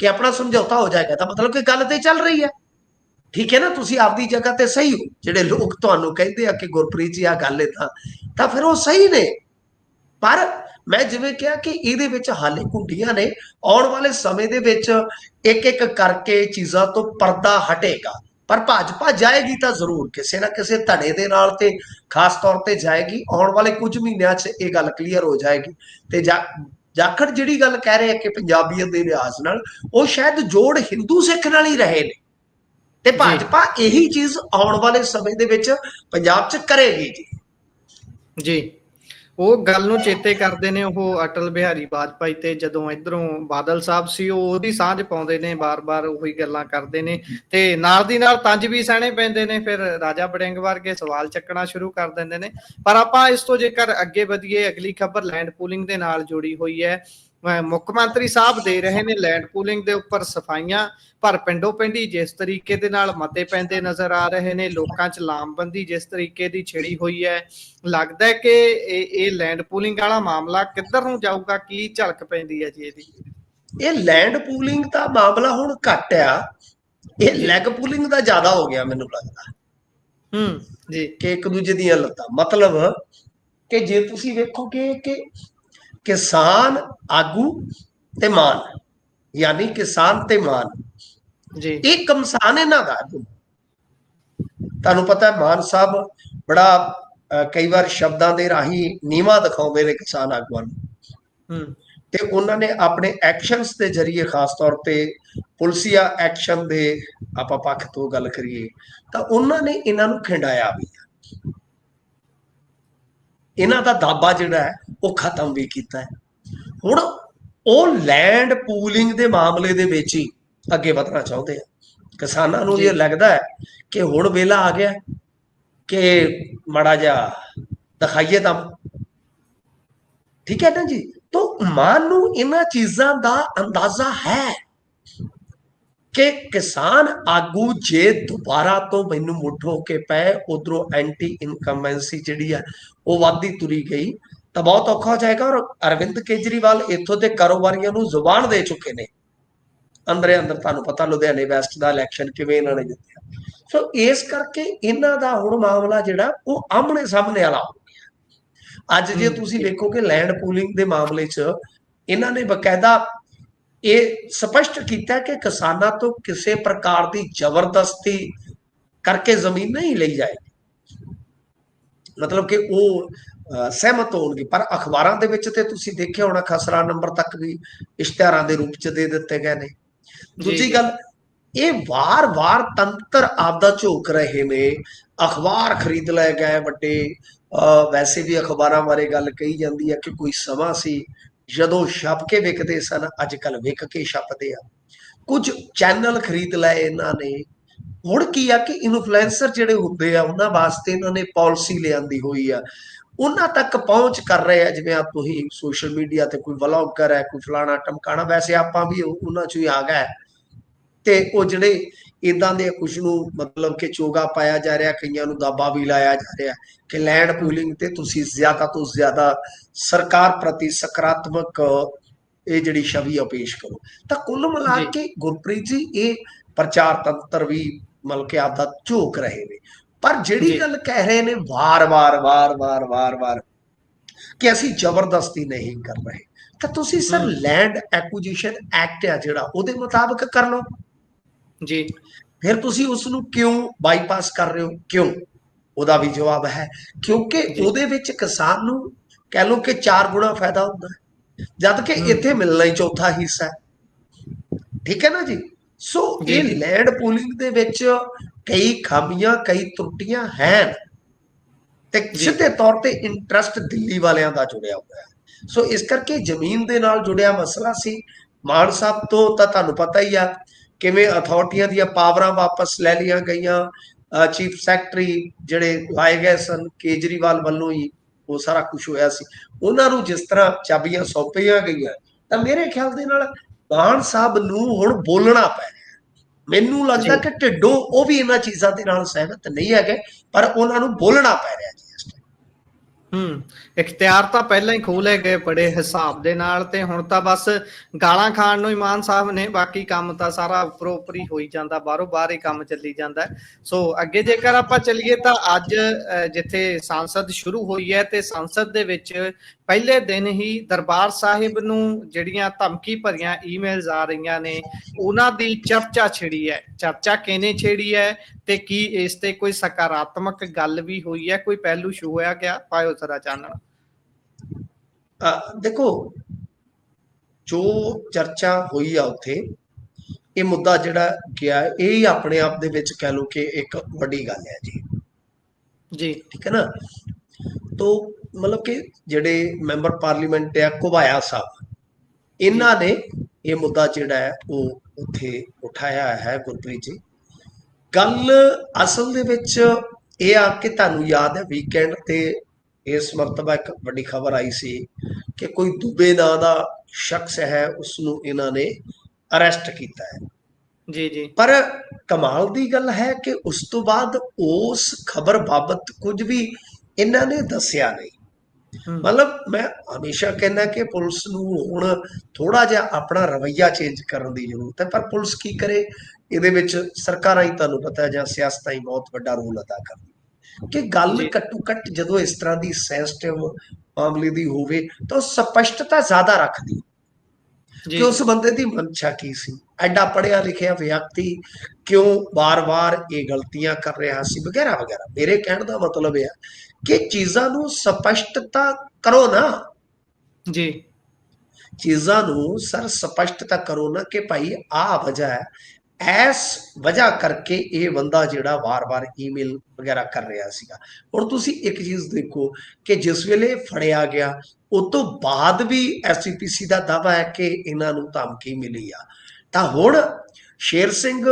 ਕਿ ਆਪਣਾ ਸਮਝੌਤਾ ਹੋ ਜਾਏਗਾ, ਤਾਂ ਮਤਲਬ ਕਿ ਗੱਲ ਤੇ ਚੱਲ ਰਹੀ ਹੈ, ਠੀਕ ਹੈ ਨਾ। ਤੁਸੀਂ ਆਪਦੀ ਜਗ੍ਹਾ ਤੇ ਸਹੀ ਹੋ, ਜਿਹੜੇ ਲੋਕ ਤੁਹਾਨੂੰ ਕਹਿੰਦੇ ਆ ਕਿ ਗੁਰਪ੍ਰੀਤ ਜੀ ਆ ਗੱਲ ਤਾਂ ਫਿਰ ਉਹ ਸਹੀ ਨੇ, ਪਰ ਮੈਂ ਜਿਵੇਂ ਕਿਹਾ ਕਿ ਇਹਦੇ ਵਿੱਚ ਹਾਲੇ ਕੁੰਡੀਆਂ ਨੇ। ਆਉਣ ਵਾਲੇ ਸਮੇਂ ਦੇ ਵਿੱਚ ਇੱਕ ਇੱਕ ਕਰਕੇ ਚੀਜ਼ਾਂ ਤੋਂ ਪਰਦਾ ਹਟੇਗਾ, ਪਰ ਭਾਜਪਾ ਜਾਏਗੀ ਤਾਂ ਜ਼ਰੂਰ ਕਿਸੇ ਨਾ ਕਿਸੇ ਧੜੇ ਦੇ ਨਾਲ, ਤੇ ਖਾਸ ਤੌਰ ਤੇ ਜਾਏਗੀ। ਆਉਣ ਵਾਲੇ ਕੁਝ ਮਹੀਨਿਆਂ 'ਚ ਇਹ ਗੱਲ ਕਲੀਅਰ ਹੋ ਜਾਏਗੀ। ਤੇ ਜਾਖੜ ਜਿਹੜੀ ਗੱਲ ਕਹਿ ਰਹੇ ਆ ਕਿ ਪੰਜਾਬੀਅਤ ਦੇ ਲਿਹਾਜ਼ ਨਾਲ, ਉਹ ਸ਼ਾਇਦ ਜੋੜ ਹਿੰਦੂ ਸਿੱਖ ਨਾਲ ਹੀ ਰਹੇ ਨੇ, ਤੇ ਭਾਜਪਾ ਇਹੀ ਚੀਜ਼ ਆਉਣ ਵਾਲੇ ਸਮੇਂ ਦੇ ਵਿੱਚ ਪੰਜਾਬ 'ਚ ਕਰੇਗੀ ਜੀ। ਉਹ ਗੱਲ ਨੂੰ ਚੇਤੇ ਕਰਦੇ ਨੇ ਉਹ ਅਟਲ ਬਿਹਾਰੀ ਵਾਜਪਾਈ ਤੇ, ਜਦੋਂ ਇਧਰੋਂ ਬਾਦਲ ਸਾਹਿਬ ਸੀ ਉਹ ਉਹਦੀ ਸਾਂਝ ਪਾਉਂਦੇ ਨੇ, ਬਾਰ-ਬਾਰ ਉਹੀ ਗੱਲਾਂ ਕਰਦੇ ਨੇ, ਤੇ ਨਾਲ ਦੀ ਨਾਲ ਤੰਜ ਵੀ ਸਹਿਣੇ ਪੈਂਦੇ ਨੇ, ਫਿਰ ਰਾਜਾ ਵੜਿੰਗ ਵਰਗੇ ਸਵਾਲ ਚੱਕਣਾ ਸ਼ੁਰੂ ਕਰ ਦਿੰਦੇ ਨੇ। ਪਰ ਆਪਾਂ ਇਸ ਤੋਂ ਜੇਕਰ ਅੱਗੇ ਵਧੀਏ, ਅਗਲੀ ਖਬਰ ਲੈਂਡ ਪੂਲਿੰਗ ਦੇ ਨਾਲ ਜੁੜੀ ਹੋਈ ਹੈ। ਮੁੱਖ ਮੰਤਰੀ ਸਾਹਿਬ ਦੇ ਰਹੇ ਨੇ ਲੈਂਡ ਪੂਲਿੰਗ ਦੇ ਉੱਪਰ ਸਫਾਈਆਂ, ਪਰ ਪਿੰਡੋ ਪਿੰਡੀ ਜਿਸ ਤਰੀਕੇ ਦੇ ਨਾਲ ਮਤੇ ਪੈਂਦੇ ਨਜ਼ਰ ਆ ਰਹੇ ਨੇ, ਲੋਕਾਂ 'ਚ ਲਾਮਬੰਦੀ ਜਿਸ ਤਰੀਕੇ ਦੀ ਛਿੜੀ ਹੋਈ ਹੈ, ਲੱਗਦਾ ਹੈ ਕਿ ਇਹ ਲੈਂਡ ਪੂਲਿੰਗ ਵਾਲਾ ਮਾਮਲਾ ਕਿੱਧਰ ਨੂੰ ਜਾਊਗਾ, ਕੀ ਝਲਕ ਪੈਂਦੀ ਹੈ ਜੀ ਇਹਦੀ? ਇਹ ਲੈਂਡ ਪੂਲਿੰਗ ਦਾ ਮਾਮਲਾ ਹੁਣ ਘੱਟ ਆ, ਇਹ ਲੈਗ ਪੂਲਿੰਗ ਦਾ ਜ਼ਿਆਦਾ ਹੋ ਗਿਆ ਮੈਨੂੰ ਲੱਗਦਾ ਜੀ, ਕਿ ਇੱਕ ਦੂਜੇ ਦੀਆਂ ਲੱਤਾਂ। ਮਤਲਬ ਕਿ ਜੇ ਤੁਸੀਂ ਵੇਖੋਗੇ ਕਿ ਕਿਸਾਨ ਆਗੂ ਤੇ ਮਾਨ, ਯਾਨੀ ਕਿਸਾਨ ਤੇ ਮਾਨ ਜੀ, ਇਹ ਕਮਸਾਨ ਇਹਨਾਂ ਦਾ। ਤੁਹਾਨੂੰ ਪਤਾ ਮਾਨ ਸਾਹਿਬ ਬੜਾ ਕਈ ਵਾਰ ਸ਼ਬਦਾਂ ਦੇ ਰਾਹੀਂ ਨੀਵਾਂ ਦਿਖਾਉਂਦੇ ਨੇ ਕਿਸਾਨ ਆਗੂਆਂ ਨੂੰ, ਤੇ ਉਹਨਾਂ ਨੇ ਆਪਣੇ ਐਕਸ਼ਨਸ ਦੇ ਜ਼ਰੀਏ, ਖਾਸ ਤੌਰ ਤੇ ਪੁਲਸੀਆ ਐਕਸ਼ਨ ਦੇ ਆਪਾਂ ਪੱਖ ਤੋਂ ਗੱਲ ਕਰੀਏ ਤਾਂ ਉਹਨਾਂ ਨੇ ਇਹਨਾਂ ਨੂੰ ਖਿੰਡਾਇਆ ਵੀ, ਇਹਨਾਂ ਦਾ ਦਾਬਾ ਜਿਹੜਾ ਹੈ ਉਹ ਖਤਮ ਵੀ ਕੀਤਾ ਹੈ। ਹੁਣ ਉਹ ਲੈਂਡ ਪੂਲਿੰਗ ਦੇ ਮਾਮਲੇ ਦੇ ਵਿੱਚ ਹੀ ਅੱਗੇ ਵਧਣਾ ਚਾਹੁੰਦੇ ਆ। ਕਿਸਾਨਾਂ ਨੂੰ ਇਹ ਲੱਗਦਾ ਹੈ ਕਿ ਹੁਣ ਵੇਲਾ ਆ ਗਿਆ ਕਿ ਮਾੜਾ ਜਿਹਾ ਦਿਖਾਈਏ ਤਾਂ, ਠੀਕ ਹੈ ਨਾ ਜੀ। ਤਾਂ ਮਾਨ ਨੂੰ ਇਹਨਾਂ ਚੀਜ਼ਾਂ ਦਾ ਅੰਦਾਜ਼ਾ ਹੈ ਕਿ ਕਿਸਾਨ ਆਗੂ ਜੇ ਦੁਬਾਰਾ ਤੋਂ ਮੈਨੂੰ ਮੁੱਠ ਹੋ ਕੇ ਪਏ, ਉਧਰੋਂ ਐਂਟੀ ਇਨਕੰਬੈਂਸੀ ਜਿਹੜੀ ਆ ਉਹ ਵੱਧਦੀ ਤੁਰੀ ਗਈ ਤਾਂ ਬਹੁਤ ਔਖਾ ਹੋ ਜਾਏਗਾ। ਔਰ ਅਰਵਿੰਦ ਕੇਜਰੀਵਾਲ ਇੱਥੋਂ ਦੇ ਕਾਰੋਬਾਰੀਆਂ ਨੂੰ ਜ਼ੁਬਾਨ ਦੇ ਚੁੱਕੇ ਨੇ ਅੰਦਰੇ ਅੰਦਰ, ਤੁਹਾਨੂੰ ਪਤਾ ਲੁਧਿਆਣੇ ਵੈਸਟ ਦਾ ਇਲੈਕਸ਼ਨ ਕਿਵੇਂ ਇਹਨਾਂ ਨੇ ਜਿੱਤਿਆ। ਸੋ ਇਸ ਕਰਕੇ ਇਹਨਾਂ ਦਾ ਹੁਣ ਮਾਮਲਾ ਜਿਹੜਾ ਉਹ ਆਮਣੇ ਸਾਹਮਣੇ ਵਾਲਾ ਹੋ ਗਿਆ। ਅੱਜ ਜੇ ਤੁਸੀਂ ਵੇਖੋਗੇ ਲੈਂਡ ਪੂਲਿੰਗ ਦੇ ਮਾਮਲੇ 'ਚ ਇਹਨਾਂ ਨੇ ਬਕਾਇਦਾ ਇਹ ਸਪਸ਼ਟ ਕੀਤਾ ਕਿ ਕਿਸਾਨਾਂ ਤੋਂ ਕਿਸੇ ਪ੍ਰਕਾਰ ਦੀ ਜ਼ਬਰਦਸਤੀ ਕਰਕੇ ਜ਼ਮੀਨ ਨਹੀਂ ਲਈ ਜਾਏਗੀ, ਮਤਲਬ ਕਿ ਉਹ ਸਹਿਮਤ ਹੋਣਗੇ। ਪਰ ਅਖਬਾਰਾਂ ਦੇ ਵਿੱਚ ਤੇ ਤੁਸੀਂ ਦੇਖਿਆ ਹੋਣਾ ਖਸਰਾ ਨੰਬਰ ਤੱਕ ਵੀ ਇਸ਼ਤਿਹਾਰਾਂ ਦੇ ਰੂਪ ਚ ਦੇ ਦਿੱਤੇ ਗਏ ਨੇ। ਦੂਜੀ ਗੱਲ, ਇਹ ਵਾਰ-ਵਾਰ ਤੰਤਰ ਆਪਦਾ ਝੋਕ ਰਹੇ ਨੇ, ਅਖਬਾਰ ਖਰੀਦ ਲਏ ਗਏ ਵੱਡੇ। ਵੈਸੇ ਵੀ ਅਖਬਾਰਾਂ ਬਾਰੇ ਗੱਲ ਕਹੀ ਜਾਂਦੀ ਹੈ ਕਿ ਕੋਈ ਸਮਾਂ ਸੀ ਜਦੋਂ ਛਪ ਕੇ ਵਿਕਦੇ ਸਨ, ਅੱਜ ਕੱਲ ਵਿਕ ਕੇ ਛਪਦੇ ਆ। ਕੁਝ ਚੈਨਲ ਖਰੀਦ ਲਏ ਇਹਨਾਂ ਨੇ। ਹੁਣ ਕੀ ਆ ਕਿ ਇਨਫਲੂਐਂਸਰ ਜਿਹੜੇ ਹੁੰਦੇ ਆ ਉਹਨਾਂ ਵਾਸਤੇ ਇਹਨਾਂ ਨੇ ਪਾਲਿਸੀ ਲਿਆਂਦੀ ਹੋਈ ਆ, ਉਹਨਾਂ ਤੱਕ ਪਹੁੰਚ ਕਰ ਰਹੇ ਆ। ਜਿਵੇਂ ਆ ਤੁਸੀਂ ਸੋਸ਼ਲ ਮੀਡੀਆ ਤੇ ਕੋਈ ਵਲੌਗਰ ਹੈ, ਕੋਈ ਫਲਾਣਾ ਟਮਕਾਣਾ, ਵੈਸੇ ਆਪਾਂ ਵੀ ਉਹਨਾਂ ਚੋਂ ਹੀ ਆ ਗਏ, ਤੇ ਉਹ ਜਿਹੜੇ ਇਦਾਂ ਦੇ ਕੁਝ ਨੂੰ ਮਤਲਬ ਕਿ ਚੋਗਾ ਪਾਇਆ ਜਾ ਰਿਹਾ, ਕਈਆਂ ਨੂੰ ਦਾਬਾ ਵੀ ਲਾਇਆ ਜਾ ਰਿਹਾ ਕਿ ਲੈਂਡ ਪੂਲਿੰਗ ਤੇ ਤੁਸੀਂ ਜ਼ਿਆਦਾ ਤੋਂ ਜ਼ਿਆਦਾ ਸਰਕਾਰ ਪ੍ਰਤੀ ਸਕਾਰਾਤਮਕ ਇਹ ਜਿਹੜੀ ਛਵੀ ਆ ਪੇਸ਼ ਕਰੋ। ਤਾਂ ਕੁੱਲ ਮਿਲਾ ਕੇ ਗੁਰਪ੍ਰੀਤ ਜੀ ਇਹ ਪ੍ਰਚਾਰ ਤੰਤਰ ਵੀ ਮਤਲਬ ਕਿ ਆਪਦਾ ਝੋਕ ਰਹੇ ਨੇ। ਪਰ ਜਿਹੜੀ ਗੱਲ ਕਹਿ ਰਹੇ ਨੇ ਵਾਰ-ਵਾਰ ਕਿ ਅਸੀਂ ਜ਼ਬਰਦਸਤੀ ਨਹੀਂ ਕਰ ਰਹੇ, ਤਾਂ ਤੁਸੀਂ ਸਰ ਲੈਂਡ ਐਕੁਜੀਸ਼ਨ ਐਕਟ ਆ ਜਿਹੜਾ, ਉਹਦੇ ਮੁਤਾਬਕ ਕਰ ਲਓ ਜੀ। ਫਿਰ ਤੁਸੀਂ ਉਸ ਨੂੰ ਕਿਉਂ ਬਾਈਪਾਸ ਕਰ ਰਹੇ ਹੋ? ਕਿਉਂ? ਉਹਦਾ ਵੀ ਜਵਾਬ ਹੈ ਕਿਉਂਕਿ ਉਹਦੇ ਵਿੱਚ ਕਿਸਾਨ ਨੂੰ ਕਹਿ ਲਓ ਕਿ 4 ਗੁਣਾ ਫਾਇਦਾ ਹੁੰਦਾ ਹੈ, ਜਦ ਕਿ ਇੱਥੇ ਮਿਲਣਾ ਹੀ ਚੌਥਾ ਹਿੱਸਾ ਹੈ। ਠੀਕ ਹੈ ਨਾ ਜੀ। ਸੋ ਇਹ ਲੈਂਡ ਪੂਲਿੰਗ ਦੇ ਵਿੱਚ ਕਈ ਖਾਮੀਆਂ, ਕਈ ਤਰੁੱਟੀਆਂ ਹਨ, ਤੇ ਸਿੱਧੇ ਤੌਰ ਤੇ ਇੰਟਰਸਟ ਦਿੱਲੀ ਵਾਲਿਆਂ ਦਾ ਜੁੜਿਆ ਹੋਇਆ ਹੈ। ਸੋ ਇਸ ਕਰਕੇ ਜ਼ਮੀਨ ਦੇ ਨਾਲ ਜੁੜਿਆ ਮਸਲਾ ਸੀ। ਮਾਨ ਸਾਹਿਬ ਤੋਂ ਤਾਂ ਤੁਹਾਨੂੰ ਪਤਾ ਹੀ ਆ ਕਿਵੇਂ ਅਥਾਰਟੀਆਂ ਦੀਆਂ ਪਾਵਰਾਂ ਵਾਪਸ ਲੈ ਲਈਆਂ ਗਈਆਂ। ਚੀਫ ਸੈਕਟਰੀ ਜਿਹੜੇ ਲਾਏ ਗਏ ਸਨ ਕੇਜਰੀਵਾਲ ਵੱਲੋਂ ਹੀ ਉਹ ਸਾਰਾ ਕੁਝ ਹੋਇਆ ਸੀ, ਉਹਨਾਂ ਨੂੰ ਜਿਸ ਤਰ੍ਹਾਂ ਚਾਬੀਆਂ ਸੌਂਪੀਆਂ ਗਈਆਂ, ਤਾਂ ਮੇਰੇ ਖਿਆਲ ਦੇ ਨਾਲ ਮਾਨ ਸਾਹਿਬ ਨੂੰ ਹੁਣ ਬੋਲਣਾ ਪੈ ਰਿਹਾ। ਮੈਨੂੰ ਲੱਗਦਾ ਕਿ ਢਿੱਡੋਂ ਉਹ ਵੀ ਇਹਨਾਂ ਚੀਜ਼ਾਂ ਦੇ ਨਾਲ ਸਹਿਮਤ ਨਹੀਂ ਹੈਗੇ, ਪਰ ਉਹਨਾਂ ਨੂੰ ਬੋਲਣਾ ਪੈ ਰਿਹਾ ਜੀ ਇਸ ਟਾਈਮ। ਇਖਤਿਆਰ ਤਾਂ ਪਹਿਲਾਂ ਹੀ ਖੋਹ ਲਏ ਗਏ ਬੜੇ ਹਿਸਾਬ ਦੇ ਨਾਲ, ਤੇ ਹੁਣ ਤਾਂ ਬਸ ਗਾਲਾਂ ਖਾਣ ਨੂੰ ਹੀ ਮਾਨ ਸਾਹਿਬ ਨੇ, ਬਾਕੀ ਕੰਮ ਤਾਂ ਸਾਰਾ ਉੱਪਰੋਂ ਉੱਪਰੀ ਹੋਈ ਜਾਂਦਾ, ਬਾਹਰੋਂ ਬਾਹਰ ਹੀ ਕੰਮ ਚੱਲੀ ਜਾਂਦਾ। ਸੋ ਅੱਗੇ ਜੇਕਰ ਆਪਾਂ ਚੱਲੀਏ ਤਾਂ ਅੱਜ ਜਿੱਥੇ ਸੰਸਦ ਸ਼ੁਰੂ ਹੋਈ ਹੈ, ਤੇ ਸੰਸਦ ਦੇ ਵਿੱਚ ਪਹਿਲੇ ਦਿਨ ਹੀ ਦਰਬਾਰ ਸਾਹਿਬ ਨੂੰ ਜਿਹੜੀਆਂ ਧਮਕੀ ਭਰੀਆਂ ਈਮੇਲਸ ਆ ਰਹੀਆਂ ਨੇ, ਉਹਨਾਂ ਦੀ ਚਰਚਾ ਛਿੜੀ ਹੈ। ਚਰਚਾ ਕਿਹਨੇ ਛੇੜੀ ਹੈ, ਤੇ ਕੀ ਇਸ ਤੇ ਕੋਈ ਸਕਾਰਾਤਮਕ ਗੱਲ ਵੀ ਹੋਈ ਹੈ, ਕੋਈ ਪਹਿਲੂ ਛੂਹਿਆ ਗਿਆ? ਪਾਇਓ ਜ਼ਰਾ ਚਾਨਣ। ਦੇਖੋ, ਜੋ ਚਰਚਾ ਹੋਈ ਆ ਉੱਥੇ, ਇਹ ਮੁੱਦਾ ਜਿਹੜਾ ਗਿਆ, ਇਹ ਹੀ ਆਪਣੇ ਆਪ ਦੇ ਵਿੱਚ ਕਹਿ ਲਓ ਕਿ ਇੱਕ ਵੱਡੀ ਗੱਲ ਹੈ ਜੀ। ਠੀਕ ਹੈ ਨਾ। ਤੋ ਮਤਲਬ ਕਿ ਜਿਹੜੇ ਮੈਂਬਰ ਪਾਰਲੀਮੈਂਟ ਆ ਘੁਬਾਇਆ ਸਾਹਿਬ, ਇਹਨਾਂ ਨੇ ਇਹ ਮੁੱਦਾ ਜਿਹੜਾ ਹੈ ਉਹ ਉੱਥੇ ਉਠਾਇਆ ਹੈ। ਗੁਰਪ੍ਰੀਤ ਜੀ, ਗੱਲ ਅਸਲ ਦੇ ਵਿੱਚ ਇਹ ਆ ਕਿ ਤੁਹਾਨੂੰ ਯਾਦ ਹੈ ਵੀਕਐਂਡ ਤੇ ਇਸ ਮਰਤਬਾ ਇੱਕ ਵੱਡੀ ਖਬਰ ਆਈ ਸੀ ਕਿ ਕੋਈ ਦੁਬੇ ਨਾਂ ਦਾ ਸ਼ਖਸ ਹੈ, ਉਸਨੂੰ ਇਹਨਾਂ ਨੇ ਅਰੈਸਟ ਕੀਤਾ ਹੈ। ਜੀ। ਪਰ ਕਮਾਲ ਦੀ ਗੱਲ ਹੈ ਕਿ ਉਸ ਤੋਂ ਬਾਅਦ ਉਸ ਖਬਰ ਬਾਬਤ ਕੁਝ ਵੀ ਇਹਨਾਂ ਨੇ ਦੱਸਿਆ ਨਹੀਂ। ਮਤਲਬ ਮੈਂ ਹਮੇਸ਼ਾ ਕਹਿੰਦਾ ਕਿ ਪੁਲਿਸ ਨੂੰ ਹੁਣ ਥੋੜਾ ਜਿਹਾ ਆਪਣਾ ਰਵੱਈਆ ਚੇਂਜ ਕਰਨ ਦੀ ਜ਼ਰੂਰਤ ਹੈ। ਪਰ ਪੁਲਿਸ ਕੀ ਕਰੇ, ਇਹਦੇ ਵਿੱਚ ਸਰਕਾਰਾਂ ਹੀ ਤੁਹਾਨੂੰ ਪਤਾ ਹੈ ਜਾਂ ਸਿਆਸਤਾਂ ਹੀ ਬਹੁਤ ਵੱਡਾ ਰੋਲ ਅਦਾ ਕਰਦੀਆਂ। ਕਿ ਗੱਲ ਘੱਟੋ ਘੱਟ ਜਦੋਂ ਇਸ ਤਰ੍ਹਾਂ ਦੀ ਸੈਂਸਿਟਿਵ ਮਾਮਲੇ ਦੀ ਹੋਵੇ ਤਾਂ ਸਪਸ਼ਟਤਾ ਜ਼ਿਆਦਾ ਰੱਖਦੀ ਕਿ ਉਸ ਬੰਦੇ ਦੀ ਮਨਸ਼ਾ ਕੀ ਸੀ, ਐਡਾ ਪੜ੍ਹਿਆ ਲਿਖਿਆ ਵਿਅਕਤੀ ਕਿਉਂ ਵਾਰ-ਵਾਰ ਇਹ ਗਲਤੀਆਂ ਕਰ ਰਿਹਾ ਸੀ, ਵਗੈਰਾ ਵਗੈਰਾ। ਮੇਰੇ ਕਹਿਣ ਦਾ ਮਤਲਬ ਇਹ ਹੈ ਕਿ ਚੀਜ਼ਾਂ ਨੂੰ ਸਪਸ਼ਟਤਾ ਕਰੋ ਨਾ ਜੀ। ਚੀਜ਼ਾਂ ਨੂੰ ਸਰ ਸਪਸ਼ਟਤਾ ਕਰੋ ਨਾ ਕਿ ਭਾਈ ਆਹ ਵਜ੍ਹਾ ਹੈ, ਇਸ ਵਜ੍ਹਾ ਕਰਕੇ ਇਹ ਬੰਦਾ ਜਿਹੜਾ ਵਾਰ-ਵਾਰ ਈਮੇਲ ਵਗੈਰਾ ਕਰ ਰਿਹਾ ਸੀਗਾ। ਹੁਣ ਤੁਸੀਂ ਇੱਕ ਚੀਜ਼ ਦੇਖੋ ਕਿ ਜਿਸ ਵੇਲੇ ਫੜਿਆ ਗਿਆ, ਉਸ ਤੋਂ ਬਾਅਦ ਵੀ ਐਸਜੀਪੀਸੀ ਦਾ ਦਾਅਵਾ ਹੈ ਕਿ ਇਹਨਾਂ ਨੂੰ ਧਮਕੀ ਮਿਲੀ ਆ। ਤਾਂ ਹੁਣ ਸ਼ੇਰ ਸਿੰਘ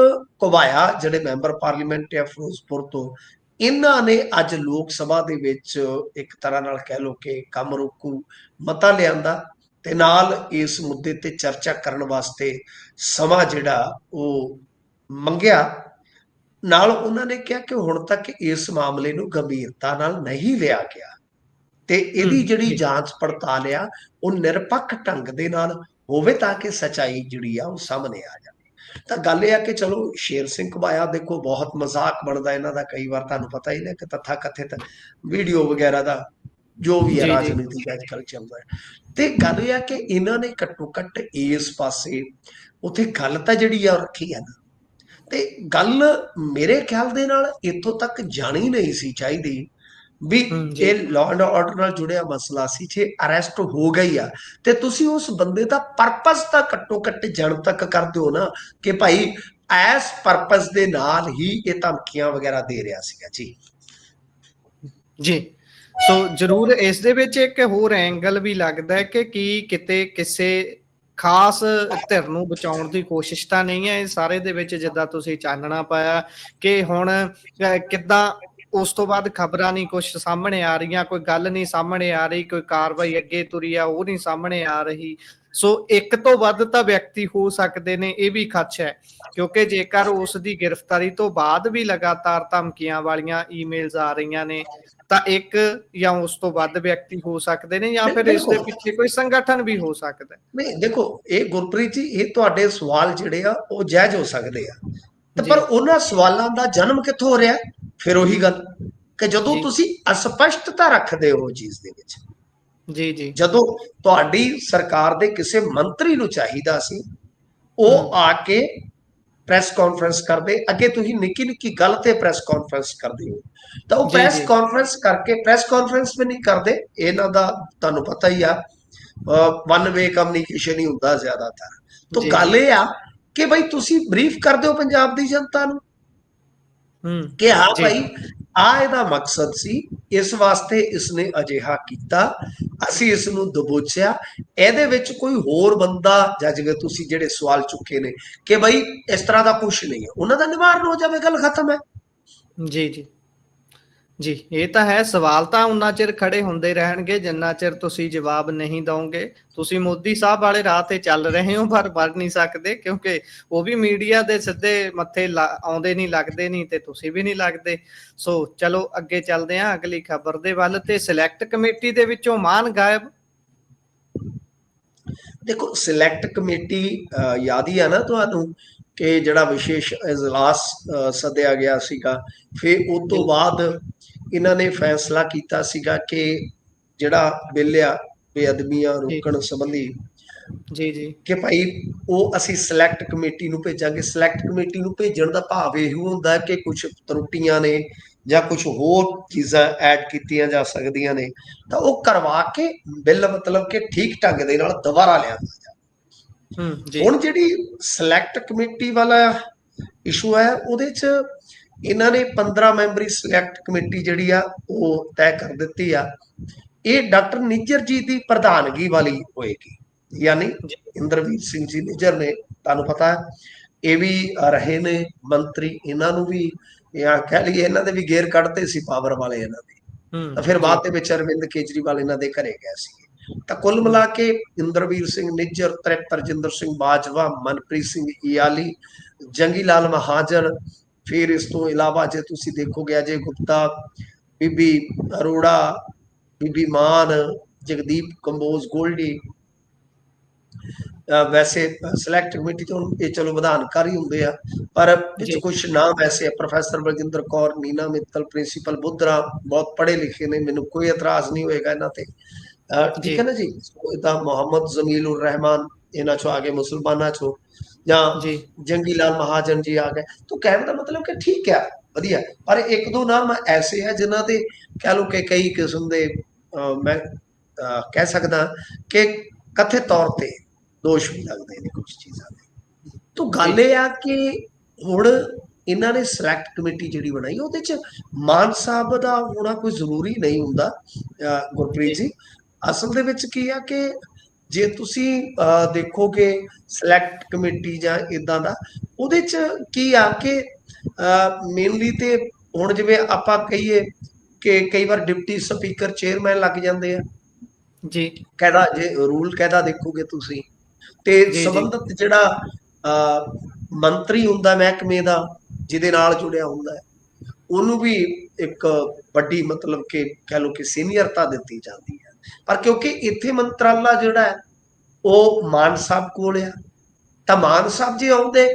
ਘੁਬਾਇਆ ਜਿਹੜੇ ਮੈਂਬਰ ਪਾਰਲੀਮੈਂਟ ਆ ਫਿਰੋਜ਼ਪੁਰ ਤੋਂ, ਇਹਨਾਂ ਨੇ ਅੱਜ ਲੋਕ ਸਭਾ ਦੇ ਵਿੱਚ ਇੱਕ ਤਰ੍ਹਾਂ ਨਾਲ ਕਹਿ ਲਓ ਕਿ ਕੰਮ ਰੋਕੂ ਮਤਾ ਲਿਆਂਦਾ, ਤੇ ਨਾਲ ਇਸ ਮੁੱਦੇ ਤੇ ਚਰਚਾ ਕਰਨ ਵਾਸਤੇ ਸਮਾਂ ਜਿਹੜਾ ਉਹ ਮੰਗਿਆ। ਨਾਲ ਉਹਨਾਂ ਨੇ ਕਿਹਾ ਕਿ ਹੁਣ ਤੱਕ ਇਸ ਮਾਮਲੇ ਨੂੰ ਗੰਭੀਰਤਾ ਨਾਲ ਨਹੀਂ ਲਿਆ ਗਿਆ, ਤੇ ਇਹਦੀ ਜਿਹੜੀ ਜਾਂਚ ਪੜਤਾਲ ਆ ਉਹ ਨਿਰਪੱਖ ਢੰਗ ਦੇ ਨਾਲ ਹੋਵੇ ਤਾਂ ਕਿ ਸੱਚਾਈ ਜਿਹੜੀ ਆ ਉਹ ਸਾਹਮਣੇ ਆ ਜਾਵੇ। ਤਾਂ ਗੱਲ ਇਹ ਆ ਕਿ ਚਲੋ ਸ਼ੇਰ ਸਿੰਘ ਘੁਬਾਇਆ, ਦੇਖੋ ਬਹੁਤ ਮਜ਼ਾਕ ਬਣਦਾ ਇਹਨਾਂ ਦਾ ਕਈ ਵਾਰ, ਤੁਹਾਨੂੰ ਪਤਾ ਹੀ ਨਾ ਕਿ ਤਥਾ ਕਥਿਤ ਵੀਡੀਓ ਵਗੈਰਾ ਦਾ ਜੋ ਵੀ ਹੈ ਜੀ ਜੀ ਰਾਜਨੀਤੀ ਅੱਜ ਕੱਲ੍ਹ ਚੱਲਦਾ ਹੈ। ਤੇ ਗੱਲ ਇਹ ਆ ਕਿ ਇਹਨਾਂ ਨੇ ਘੱਟੋ ਘੱਟ ਇਸ ਪਾਸੇ ਉੱਥੇ ਗੱਲ ਤਾਂ ਜਿਹੜੀ ਆ ਉਹ ਰੱਖੀ ਆ ਨਾ। ਤੇ ਗੱਲ ਮੇਰੇ ਖਿਆਲ ਦੇ ਨਾਲ ਇੱਥੋਂ ਤੱਕ ਜਾਣੀ ਨਹੀਂ ਸੀ ਚਾਹੀਦੀ ਵੀ ਜੀ ਇਹ ਲਾਅ ਐਂਡ ਆਰਡਰ ਨਾਲ ਜੁੜਿਆ ਮਸਲਾ ਸੀ। ਜੇ ਅਰੈਸਟ ਹੋ ਗਈ ਆ ਤੇ ਤੁਸੀਂ ਉਸ ਬੰਦੇ ਦਾ ਪਰਪਸ ਤਾਂ ਘੱਟੋ ਘੱਟ ਜਨਤਕ ਕਰ ਦਿਓ ਨਾ, ਕਿ ਭਾਈ ਐਸ ਪਰਪਸ ਦੇ ਨਾਲ ਹੀ ਇਹ ਧਮਕੀਆਂ ਵਗੈਰਾ ਦੇ ਰਿਹਾ ਸੀਗਾ ਜੀ। ਜੀ ਸੋ ਜ਼ਰੂਰ ਇਸ ਦੇ ਵਿੱਚ ਇੱਕ ਹੋਰ ਐਂਗਲ ਵੀ ਲੱਗਦਾ ਹੈ ਕਿ ਕੀ ਕਿਤੇ ਕਿਸੇ ਖਾਸ ਧਿਰ ਨੂੰ ਬਚਾਉਣ ਦੀ ਕੋਸ਼ਿਸ਼ ਤਾਂ ਨਹੀਂ ਹੈ ਇਹ ਸਾਰੇ ਦੇ ਵਿੱਚ, ਜਿੱਦਾਂ ਤੁਸੀਂ ਚਾਨਣਾ ਪਾਇਆ ਕਿ ਹੁਣ ਕਿੱਦਾਂ ਉਸ ਤੋਂ ਬਾਅਦ ਖਬਰਾਂ ਨਹੀਂ ਕੁਛ ਸਾਹਮਣੇ ਆ ਰਹੀਆਂ, ਕੋਈ ਗੱਲ ਨਹੀਂ ਸਾਹਮਣੇ ਆ ਰਹੀ, ਕੋਈ ਕਾਰਵਾਈ ਅੱਗੇ ਤੁਰੀ ਆ ਉਹ ਨਹੀਂ ਸਾਹਮਣੇ ਆ ਰਹੀ। ਸੋ ਇੱਕ ਤੋਂ ਵੱਧ ਤਾਂ ਵਿਅਕਤੀ ਹੋ ਸਕਦੇ ਨੇ, ਇਹ ਵੀ ਖਦਸ਼ਾ ਹੈ, ਕਿਉਂਕਿ ਜੇਕਰ ਉਸ ਦੀ ਗ੍ਰਿਫਤਾਰੀ ਤੋਂ ਬਾਅਦ ਵੀ ਲਗਾਤਾਰ ਧਮਕੀਆਂ ਵਾਲੀਆਂ ਈਮੇਲਸ ਆ ਰਹੀਆਂ ਨੇ ਤਾਂ ਇੱਕ ਜਾਂ ਉਸ ਤੋਂ ਵੱਧ ਵਿਅਕਤੀ ਹੋ ਸਕਦੇ ਨੇ, ਜਾਂ ਫਿਰ ਇਸ ਦੇ ਪਿੱਛੇ ਕੋਈ ਸੰਗਠਨ ਵੀ ਹੋ ਸਕਦਾ। ਨਹੀਂ ਦੇਖੋ, ਇਹ ਗੁਰਪ੍ਰੀਤ ਜੀ, ਇਹ ਤੁਹਾਡੇ ਸਵਾਲ ਜਿਹੜੇ ਆ ਉਹ ਜਾਇਜ਼ ਹੋ ਸਕਦੇ ਆ, ਤੇ ਪਰ ਉਹਨਾਂ ਸਵਾਲਾਂ ਦਾ ਜਨਮ ਕਿੱਥੋਂ ਹੋ ਰਿਹਾ? ਫਿਰ ਉਹੀ ਗੱਲ ਕਿ ਜਦੋਂ ਤੁਸੀਂ ਅਸਪਸ਼ਟਤਾ ਰੱਖਦੇ ਹੋ ਚੀਜ਼ ਦੇ ਵਿੱਚ। ਜੀ ਜੀ ਜਦੋਂ ਤੁਹਾਡੀ ਸਰਕਾਰ ਦੇ ਕਿਸੇ ਮੰਤਰੀ ਨੂੰ ਚਾਹੀਦਾ ਸੀ ਉਹ ਆ ਕੇ ਪ੍ਰੈਸ ਕਾਨਫਰੰਸ ਕਰਦੇ, ਅੱਗੇ ਤੁਸੀਂ ਨਿੱਕੀ ਨਿੱਕੀ ਗੱਲ ਤੇ ਪ੍ਰੈਸ ਕਾਨਫਰੰਸ ਕਰਦੇ ਹੋ, ਤਾਂ ਉਹ ਪ੍ਰੈਸ ਕਾਨਫਰੰਸ ਕਰਕੇ ਪ੍ਰੈਸ ਕਾਨਫਰੰਸ ਵੀ ਨਹੀਂ ਕਰਦੇ। ਇਹਨਾਂ ਦਾ ਤੁਹਾਨੂੰ ਪਤਾ ਹੀ ਆ, ਵਨ ਵੇ ਕਮਿਊਨੀਕੇਸ਼ਨ ਹੀ ਹੁੰਦਾ ਜ਼ਿਆਦਾਤਰ। ਤਾਂ ਗੱਲ ਇਹ ਆ ਕਿ ਭਾਈ ਤੁਸੀਂ ਬਰੀਫ ਕਰ ਦਿਓ ਪੰਜਾਬ ਦੀ ਜਨਤਾ ਨੂੰ ਕਿ ਹਾਂ ਭਾਈ ਆ ਇਹਦਾ ਮਕਸਦ ਸੀ, ਇਸ ਵਾਸਤੇ ਇਸਨੇ ਅਜਿਹਾ ਕੀਤਾ, ਅਸੀਂ ਇਸ ਨੂੰ ਦਬੋਚਿਆ, ਇਹਦੇ ਵਿੱਚ ਕੋਈ ਹੋਰ ਬੰਦਾ ਜਾਂ ਜਿਵੇਂ ਤੁਸੀਂ ਜਿਹੜੇ ਸਵਾਲ ਚੁੱਕੇ ਨੇ ਕਿ ਭਾਈ ਇਸ ਤਰ੍ਹਾਂ ਦਾ ਕੁਝ ਨਹੀਂ ਹੈ, ਉਹਨਾਂ ਦਾ ਨਿਵਾਰਨ ਹੋ ਜਾਵੇ, ਗੱਲ ਖਤਮ ਹੈ। ਜੀ ਜੀ ਜੀ ਇਹ ਤਾਂ ਹੈ, ਸਵਾਲ ਤਾਂ ਉਨਾ ਚਿਰ ਖੜੇ ਹੁੰਦੇ ਰਹਿਣਗੇ ਜਿੰਨਾ ਚਿਰ ਤੁਸੀਂ ਜਵਾਬ ਨਹੀਂ ਦਓਗੇ। ਤੁਸੀਂ ਮੋਦੀ ਸਾਹਿਬ ਵਾਲੇ ਰਾਹ ਤੇ ਚੱਲ ਰਹੇ ਹੋ ਪਰ ਵੜ ਨਹੀਂ ਸਕਦੇ, ਕਿਉਂਕਿ ਉਹ ਵੀ ਮੀਡੀਆ ਦੇ ਸਿੱਧੇ ਮੱਥੇ ਆਉਂਦੇ ਨਹੀਂ, ਲੱਗਦੇ ਨਹੀਂ, ਤੇ ਤੁਸੀਂ ਵੀ ਨਹੀਂ ਲੱਗਦੇ। ਸੋ ਚਲੋ ਅੱਗੇ ਚੱਲਦੇ ਹਾਂ ਅਗਲੀ ਖਬਰ ਦੇ ਵੱਲ। ਤੇ ਸਿਲੈਕਟ ਕਮੇਟੀ ਦੇ ਵਿੱਚੋਂ ਮਾਨ ਗਾਇਬ। ਦੇਖੋ, ਸਿਲੈਕਟ ਕਮੇਟੀ ਯਾਦ ਹੀ ਆ ਨਾ ਤੁਹਾਨੂੰ ਕਿ ਜਿਹੜਾ ਵਿਸ਼ੇਸ਼ ਇਜਲਾਸ ਸੱਦਿਆ ਗਿਆ ਸੀਗਾ, ਫਿਰ ਉਸ ਤੋਂ ਬਾਅਦ ਇਹਨਾਂ ਨੇ ਫੈਸਲਾ ਕੀਤਾ ਸੀਗਾ ਕਿ ਜਿਹੜਾ ਬਿੱਲ ਆ ਬੇਅਦਬੀਆਂ ਰੋਕਣ ਸੰਬੰਧੀ, ਜੀ ਜੀ ਕਿ ਭਾਈ ਉਹ ਅਸੀਂ ਸਿਲੈਕਟ ਕਮੇਟੀ ਨੂੰ ਭੇਜਾਂਗੇ। ਸਿਲੈਕਟ ਕਮੇਟੀ ਨੂੰ ਭੇਜਣ ਦਾ ਭਾਵ ਇਹ ਹੁੰਦਾ ਕਿ ਕੁਝ ਤਰੁੱਟੀਆਂ ਨੇ ਜਾਂ ਕੁਝ ਹੋਰ ਚੀਜ਼ਾਂ ਐਡ ਕੀਤੀਆਂ ਜਾ ਸਕਦੀਆਂ ਨੇ, ਤਾਂ ਉਹ ਕਰਵਾ ਕੇ ਬਿੱਲ ਮਤਲਬ ਕਿ ਠੀਕ ਢੰਗ ਦੇ ਨਾਲ ਦੁਬਾਰਾ ਲਿਆਂਦਾ ਜਾਵੇ। ਹੁਣ ਜਿਹੜੀ ਸਿਲੈਕਟ ਕਮੇਟੀ ਵਾਲਾ ਇਸ਼ੂ ਹੈ, ਉਹਦੇ 'ਚ ਇਹਨਾਂ ਨੇ 15 ਮੈਂਬਰੀ ਸਿਲੈਕਟ ਕਮੇਟੀ ਜਿਹੜੀ ਆ ਉਹ ਤੈਅ ਕਰ ਦਿੱਤੀ ਆ। ਇਹ ਡਾਕਟਰ ਨਿੱਜਰ ਜੀ ਦੀ ਪ੍ਰਧਾਨਗੀ ਵਾਲੀ ਹੋਏਗੀ, ਯਾਨੀ ਇੰਦਰਵੀਰ ਸਿੰਘ ਜੀ ਨਿੱਜਰ ਨੇ, ਤੁਹਾਨੂੰ ਪਤਾ ਹੈ ਇਹ ਵੀ ਰਹੇ ਨੇ ਮੰਤਰੀ, ਇਹਨਾਂ ਨੂੰ ਵੀ ਜਾਂ ਕਹਿ ਲਈਏ ਇਹਨਾਂ ਦੇ ਵੀ ਗੇਰ ਕੱਢਦੇ ਸੀ ਪਾਵਰ ਵਾਲੇ ਇਹਨਾਂ ਦੇ, ਤਾਂ ਫਿਰ ਬਾਅਦ ਦੇ ਵਿੱਚ ਅਰਵਿੰਦ ਕੇਜਰੀਵਾਲ ਇਹਨਾਂ ਦੇ ਘਰੇ ਗਏ ਸੀ। ਤਾਂ ਕੁੱਲ ਮਿਲਾ ਕੇ ਇੰਦਰਵੀਰ ਸਿੰਘ ਨਿੱਜਰ, ਤਰਜਿੰਦਰ ਸਿੰਘ ਬਾਜਵਾ, ਮਨਪ੍ਰੀਤ ਸਿੰਘ ਇਆਲੀ, ਜੰਗੀ ਲਾਲ ਮਹਾਜਨ, ਫਿਰ ਇਸ ਤੋਂ ਇਲਾਵਾ ਜੇ ਤੁਸੀਂ ਦੇਖੋਗੇ ਅਜੇ ਗੁਪਤਾ, ਬੀਬੀ ਅਰੋੜਾ, ਬੀਬੀ ਮਾਨ, ਜਗਦੀਪ ਕੰਬੋਜ ਗੋਲਡੀ। ਵੈਸੇ ਸਿਲੈਕਟ ਕਮੇਟੀ ਤੋਂ ਇਹ ਚਲੋ ਵਿਧਾਨਕਾਰ ਹੀ ਹੁੰਦੇ ਆ, ਪਰ ਵਿੱਚ ਕੁਝ ਨਾਮ ਐਸੇ ਆ, ਪ੍ਰੋਫੈਸਰ ਬਲਜਿੰਦਰ ਕੌਰ, ਨੀਨਾ ਮਿੱਤਲ, ਪ੍ਰਿੰਸੀਪਲ ਬੁੱਧਰਾ, ਬਹੁਤ ਪੜ੍ਹੇ ਲਿਖੇ ਨੇ, ਮੈਨੂੰ ਕੋਈ ਇਤਰਾਜ਼ ਨਹੀਂ ਹੋਏਗਾ ਇਹਨਾਂ ਤੇ, ਠੀਕ ਹੈ ਨਾ ਜੀ। ਇਦਾਂ ਮੁਹੰਮਦ ਜ਼ਮੀਲ ਉਰ ਰਹਿਮਾਨ ਇਹਨਾਂ ਚੋਂ ਆ ਗਏ, ਮੁਸਲਮਾਨਾਂ ਚੋਂ, ਜਾਂ ਜੰਗੀ ਲਾਲ ਮਹਾਜਨ ਜੀ ਆ ਗਏ। ਤਾਂ ਕਹਿਣ ਦਾ ਮਤਲਬ ਕਿ ਠੀਕ ਹੈ, ਵਧੀਆ, ਪਰ ਇੱਕ ਦੋ ਨਾਮ ਐਸੇ ਆ ਜਿਨ੍ਹਾਂ ਦੇ ਕਹਿ ਲਓ ਕਿ ਕਈ ਕਿਸਮ ਦੇ ਮੈਂ ਕਹਿ ਸਕਦਾ ਕਿ ਕਥਿਤ ਤੌਰ ਤੇ ਦੋਸ਼ ਵੀ ਲੱਗਦੇ ਨੇ ਕੁਝ ਚੀਜ਼ਾਂ ਦੇ। ਤਾਂ ਗੱਲ ਇਹ ਆ ਕਿ ਹੁਣ ਇਹਨਾਂ ਨੇ ਸਿਲੈਕਟ ਕਮੇਟੀ ਜਿਹੜੀ ਬਣਾਈ, ਉਹਦੇ 'ਚ ਮਾਨ ਸਾਹਿਬ ਦਾ ਹੋਣਾ ਕੋਈ ਜ਼ਰੂਰੀ ਨਹੀਂ ਹੁੰਦਾ ਗੁਰਪ੍ਰੀਤ ਜੀ। ਅਸਲ ਦੇ ਵਿੱਚ ਕੀ ਆ ਕਿ ਜੇ ਤੁਸੀਂ ਦੇਖੋਗੇ ਸਿਲੈਕਟ ਕਮੇਟੀ ਜਾਂ ਇਦਾਂ ਦਾ, ਉਹਦੇ 'ਚ ਕੀ ਆ ਕਿ ਮੇਨਲੀ ਤੇ ਹੁਣ ਜਿਵੇਂ ਆਪਾਂ ਕਹੀਏ ਕਿ ਕਈ ਵਾਰ ਡਿਪਟੀ ਸਪੀਕਰ ਚੇਅਰਮੈਨ ਲੱਗ ਜਾਂਦੇ ਆ ਜੀ, ਕਾਇਦਾ ਜੇ ਰੂਲ ਕਾਇਦਾ ਦੇਖੋਗੇ ਤੁਸੀਂ, ਤੇ ਸੰਬੰਧਿਤ ਜਿਹੜਾ ਮੰਤਰੀ ਹੁੰਦਾ ਮਹਿਕਮੇ ਦਾ ਜਿਹਦੇ ਨਾਲ ਜੁੜਿਆ ਹੁੰਦਾ ਹੈ, ਉਹਨੂੰ ਵੀ ਇੱਕ ਵੱਡੀ ਮਤਲਬ ਕਿ ਕਹਿ ਲਓ ਕਿ ਸੀਨੀਅਰਤਾ ਦਿੱਤੀ ਜਾਂਦੀ ਹੈ। ਪਰ ਕਿਉਂਕਿ ਇੱਥੇ ਮੰਤਰਾਲਾ ਜਿਹੜਾ ਹੈ ਉਹ ਮਾਨ ਸਾਹਿਬ ਕੋਲ ਆ, ਤਾਂ ਮਾਨ ਸਾਹਿਬ ਜੇ ਆਉਂਦੇ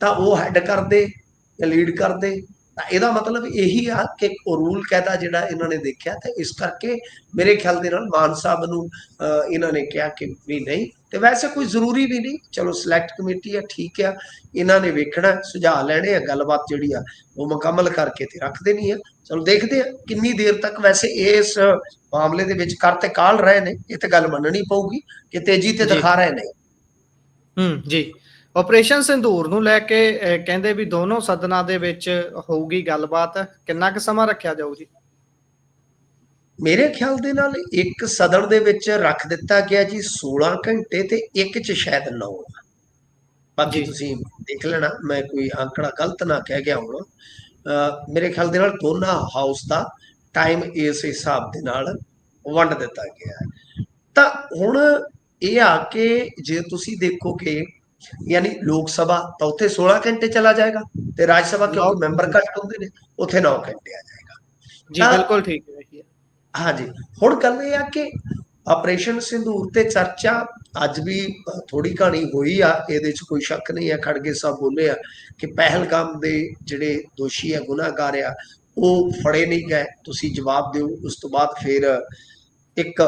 ਤਾਂ ਉਹ ਹੈਡ ਕਰਦੇ ਜਾਂ ਲੀਡ ਕਰਦੇ, ਤਾਂ ਇਹਦਾ ਮਤਲਬ ਇਹੀ ਆ ਕਿ ਉਹ ਰੂਲ ਕਾਇਦਾ ਜਿਹੜਾ ਇਹਨਾਂ ਨੇ ਦੇਖਿਆ, ਤੇ ਇਸ ਕਰਕੇ ਮੇਰੇ ਖਿਆਲ ਦੇ ਨਾਲ ਮਾਨ ਸਾਹਿਬ ਨੂੰ ਇਹਨਾਂ ਨੇ ਕਿਹਾ ਕਿ ਵੀ ਨਹੀਂ, ਤੇ ਵੈਸੇ ਕੋਈ ਜ਼ਰੂਰੀ ਵੀ ਨਹੀਂ, ਚਲੋ ਸਿਲੈਕਟ ਕਮੇਟੀ ਆ, ਠੀਕ ਆ, ਇਹਨਾਂ ਨੇ ਵੇਖਣਾ, ਸੁਝਾਅ ਲੈਣੇ ਆ, ਗੱਲਬਾਤ ਜਿਹੜੀ ਆ ਉਹ ਮੁਕੰਮਲ ਕਰਕੇ ਤੇ ਰੱਖ ਦੇਣੀ ਆ। ਚਲੋ ਦੇਖਦੇ ਆ ਕਿੰਨੀ ਦੇਰ ਤੱਕ ਵੈਸੇ ਇਸ ਮਾਮਲੇ ਦੇ ਵਿੱਚ ਕਰ ਤੇ ਕਾਲ ਰਹੇ ਨੇ, ਇਹ ਤੇ ਗੱਲ ਮੰਨਣੀ ਪਊਗੀ ਕਿ ਤੇਜ਼ੀ ਤੇ ਦਿਖਾ ਰਹੇ ਨੇ। ਜੀ ਆਪਰੇਸ਼ਨ ਸਿੰਦੂਰ ਨੂੰ ਲੈ ਕੇ ਕਹਿੰਦੇ ਵੀ ਦੋਨੋਂ ਸਦਨਾਂ ਦੇ ਵਿੱਚ ਹੋਊਗੀ ਗੱਲਬਾਤ, ਕਿੰਨਾ ਕੁ ਸਮਾਂ ਰੱਖਿਆ ਜਾਊ ਜੀ? ਮੇਰੇ ਖਿਆਲ ਦੇ ਨਾਲ ਇੱਕ ਸਦਨ ਦੇ ਵਿੱਚ ਰੱਖ ਦਿੱਤਾ ਗਿਆ ਜੀ 16 ਘੰਟੇ, ਤੇ ਇੱਕ 'ਚ ਸ਼ਾਇਦ 9। ਬਾਕੀ ਤੁਸੀਂ ਦੇਖ ਲੈਣਾ, ਮੈਂ ਕੋਈ ਅੰਕੜਾ ਗਲਤ ਨਾ ਕਹਿ ਗਿਆ ਹੁਣ। ਮੇਰੇ ਖਿਆਲ ਦੇ ਨਾਲ ਦੋਨਾਂ ਹਾਊਸ ਦਾ ਟਾਈਮ ਇਸ ਹਿਸਾਬ ਦੇ ਨਾਲ ਵੰਡ ਦਿੱਤਾ ਗਿਆ ਹੈ। ਤਾਂ ਹੁਣ ਇਹ ਆ ਕਿ ਜੇ ਤੁਸੀਂ ਦੇਖੋ ਕਿ ਯਾਨੀ ਲੋਕ ਸਭਾ ਤਾਂ ਉੱਥੇ 16 ਘੰਟੇ ਚਲਾ ਜਾਏਗਾ, ਤੇ ਰਾਜ ਸਭਾ ਕਿਉਂਕਿ ਮੈਂਬਰ ਘੱਟ ਹੁੰਦੇ ਨੇ ਉੱਥੇ 9 ਘੰਟੇ ਆ ਜਾਏਗਾ। ਜੀ ਬਿਲਕੁਲ ਠੀਕ ਹੈ। ਹਾਂਜੀ, ਹੁਣ ਗੱਲ ਇਹ ਆ ਕਿ ਆਪਰੇਸ਼ਨ ਸਿੰਦੂਰ ਤੇ ਚਰਚਾ ਅੱਜ ਵੀ ਥੋੜੀ ਕਹਾਣੀ ਹੋਈ ਆ, ਇਹਦੇ 'ਚ ਕੋਈ ਸ਼ੱਕ ਨਹੀਂ ਹੈ। ਖੜਗੇ ਸਾਹਿਬ ਬੋਲੇ ਆ ਕਿ ਪਹਿਲਗਾਮ ਦੇ ਜਿਹੜੇ ਦੋਸ਼ੀ ਆ, ਗੁਨਾਹਗਾਰ ਆ, ਉਹ ਫੜੇ ਨਹੀਂ ਗਏ, ਤੁਸੀਂ ਜਵਾਬ ਦਿਓ। ਉਸ ਤੋਂ ਬਾਅਦ ਫਿਰ ਇੱਕ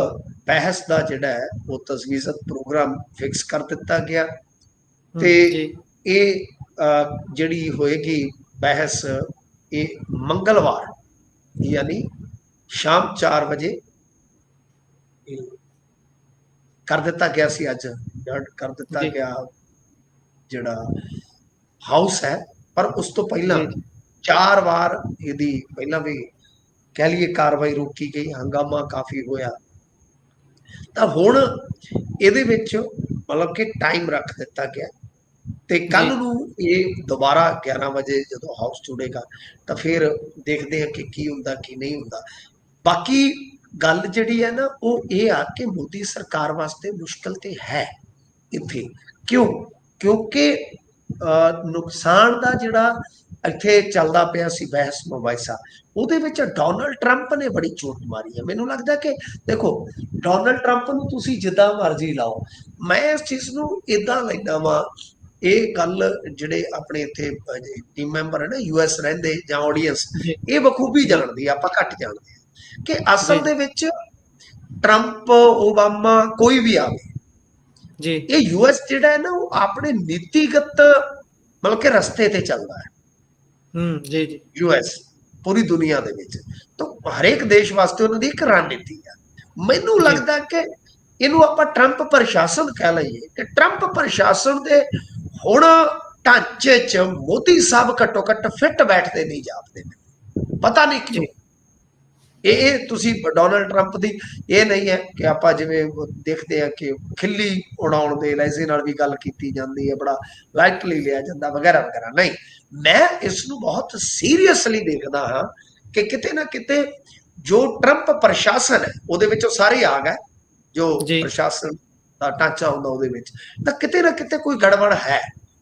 ਬਹਿਸ ਦਾ ਜਿਹੜਾ ਹੈ ਉਹ ਤਜਵੀਜ਼ਤ ਪ੍ਰੋਗਰਾਮ ਫਿਕਸ ਕਰ ਦਿੱਤਾ ਗਿਆ, ਤੇ ਇਹ ਜਿਹੜੀ ਹੋਏਗੀ ਬਹਿਸ ਇਹ ਮੰਗਲਵਾਰ ਯਾਨੀ ਸ਼ਾਮ 4 ਵਜੇ ਕਰ ਦਿੱਤਾ ਗਿਆ ਸੀ। ਅੱਜ ਕਰ ਦਿੱਤਾ ਗਿਆ ਜਿਹੜਾ ਹਾਊਸ ਹੈ, ਪਰ ਉਸ ਤੋਂ ਪਹਿਲਾਂ 4 ਵਾਰ ਇਹਦੀ ਪਹਿਲਾਂ ਵੀ ਕਹਿ ਲਈਏ ਕਾਰਵਾਈ ਰੋਕੀ ਗਈ, ਹੰਗਾਮਾ ਕਾਫੀ ਹੋਇਆ। ਤਾਂ ਹੁਣ ਇਹਦੇ ਵਿੱਚ ਮਤਲਬ ਕਿ ਟਾਈਮ ਰੱਖ ਦਿੱਤਾ ਗਿਆ, ਤੇ ਕੱਲ ਨੂੰ ਇਹ ਦੁਬਾਰਾ 11 ਵਜੇ ਜਦੋਂ ਹਾਊਸ ਜੁੜੇਗਾ ਤਾਂ ਫਿਰ ਦੇਖਦੇ ਆ ਕਿ ਕੀ ਹੁੰਦਾ ਕੀ ਨਹੀਂ ਹੁੰਦਾ। ਬਾਕੀ ਗੱਲ ਜਿਹੜੀ ਹੈ ਨਾ ਉਹ ਇਹ ਆ ਕਿ ਮੋਦੀ ਸਰਕਾਰ ਵਾਸਤੇ ਮੁਸ਼ਕਲ ਤੇ ਹੈ ਇੱਥੇ। ਕਿਉਂਕਿ ਨੁਕਸਾਨ ਦਾ ਜਿਹੜਾ ਇੱਥੇ ਚੱਲਦਾ ਪਿਆ ਸੀ ਬਹਿਸ ਮੁਬਾਹਿਸਾ, ਉਹਦੇ ਵਿੱਚ ਡੋਨਲਡ ਟਰੰਪ ਨੇ ਬੜੀ ਚੋਟ ਮਾਰੀ ਹੈ। ਮੈਨੂੰ ਲੱਗਦਾ ਕਿ ਦੇਖੋ, ਡੋਨਲਡ ਟਰੰਪ ਨੂੰ ਤੁਸੀਂ ਜਿੱਦਾਂ ਮਰਜ਼ੀ ਲਾਓ, ਮੈਂ ਇਸ ਚੀਜ਼ ਨੂੰ ਇਦਾਂ ਲੈਂਦਾ ਵਾਂ, ਇਹ ਗੱਲ ਜਿਹੜੇ ਆਪਣੇ ਇੱਥੇ ਟੀਮ ਮੈਂਬਰ ਹੈ ਨਾ US ਰਹਿੰਦੇ ਜਾਂ ਆਡੀਅנס, ਇਹ ਬਖੂਬੀ ਜਾਣਦੀ ਆ, ਆਪਾਂ ਘੱਟ ਜਾਣਦੇ ਆ ਕਿ ਅਸਲ ਦੇ ਵਿੱਚ ਟਰੰਪ, ਓਬਾਮਾ, ਕੋਈ ਵੀ ਆਵੇ, ਇਹ US ਜਿਹੜਾ ਹੈ ਨਾ ਉਹ ਆਪਣੇ ਨੀਤੀਗਤ ਮਤਲਬ ਕਿ ਰਸਤੇ ਤੇ ਚੱਲਦਾ ਹੈ। US ਪੂਰੀ ਦੁਨੀਆ ਦੇ ਵਿੱਚ ਤਾਂ ਹਰੇਕ ਦੇਸ਼ ਵਾਸਤੇ ਉਹਨਾਂ ਦੀ ਇੱਕ ਰਣਨੀਤੀ ਆ। ਮੈਨੂੰ ਲੱਗਦਾ ਕਿ ਇਹਨੂੰ ਆਪਾਂ ਟਰੰਪ ਪ੍ਰਸ਼ਾਸਨ ਕਹਿ ਲਈਏ ਕਿ ਟਰੰਪ ਪ੍ਰਸ਼ਾਸਨ ਦੇ ਹੁਣ ਢਾਂਚੇ 'ਚ ਮੋਦੀ ਸਾਹਿਬ ਘੱਟੋ ਘੱਟ ਫਿੱਟ ਬੈਠਦੇ ਨਹੀਂ ਜਾਪਦੇ, ਪਤਾ ਨਹੀਂ ਕਿਉਂ। ਇਹ ਤੁਸੀਂ ਡੋਨਲਡ ਟਰੰਪ ਦੀ ਇਹ ਨਹੀਂ ਹੈ ਕਿ ਆਪਾਂ ਜਿਵੇਂ ਦੇਖਦੇ ਆ ਕਿ ਖਿੱਲੀ ਉਡਾਉਣ ਦੇ ਲਹਿਜ਼ੇ ਨਾਲ ਵੀ ਗੱਲ ਕੀਤੀ ਜਾਂਦੀ ਹੈ, ਬੜਾ ਲਾਈਟਲੀ ਲਿਆ ਜਾਂਦਾ ਵਗੈਰਾ ਵਗੈਰਾ। ਨਹੀਂ, ਮੈਂ ਇਸ ਨੂੰ ਬਹੁਤ ਸੀਰੀਅਸਲੀ ਦੇਖਦਾ ਹਾਂ ਕਿ ਕਿਤੇ ਨਾ ਕਿਤੇ ਜੋ ਟਰੰਪ ਪ੍ਰਸ਼ਾਸਨ ਹੈ ਉਹਦੇ ਵਿੱਚੋਂ ਸਾਰੇ ਆ ਗਏ, ਜੋ ਪ੍ਰਸ਼ਾਸਨ ਦਾ ਢਾਂਚਾ ਹੁੰਦਾ ਉਹਦੇ ਵਿੱਚ, ਤਾਂ ਕਿਤੇ ਨਾ ਕਿਤੇ ਕੋਈ ਗੜਬੜ ਹੈ।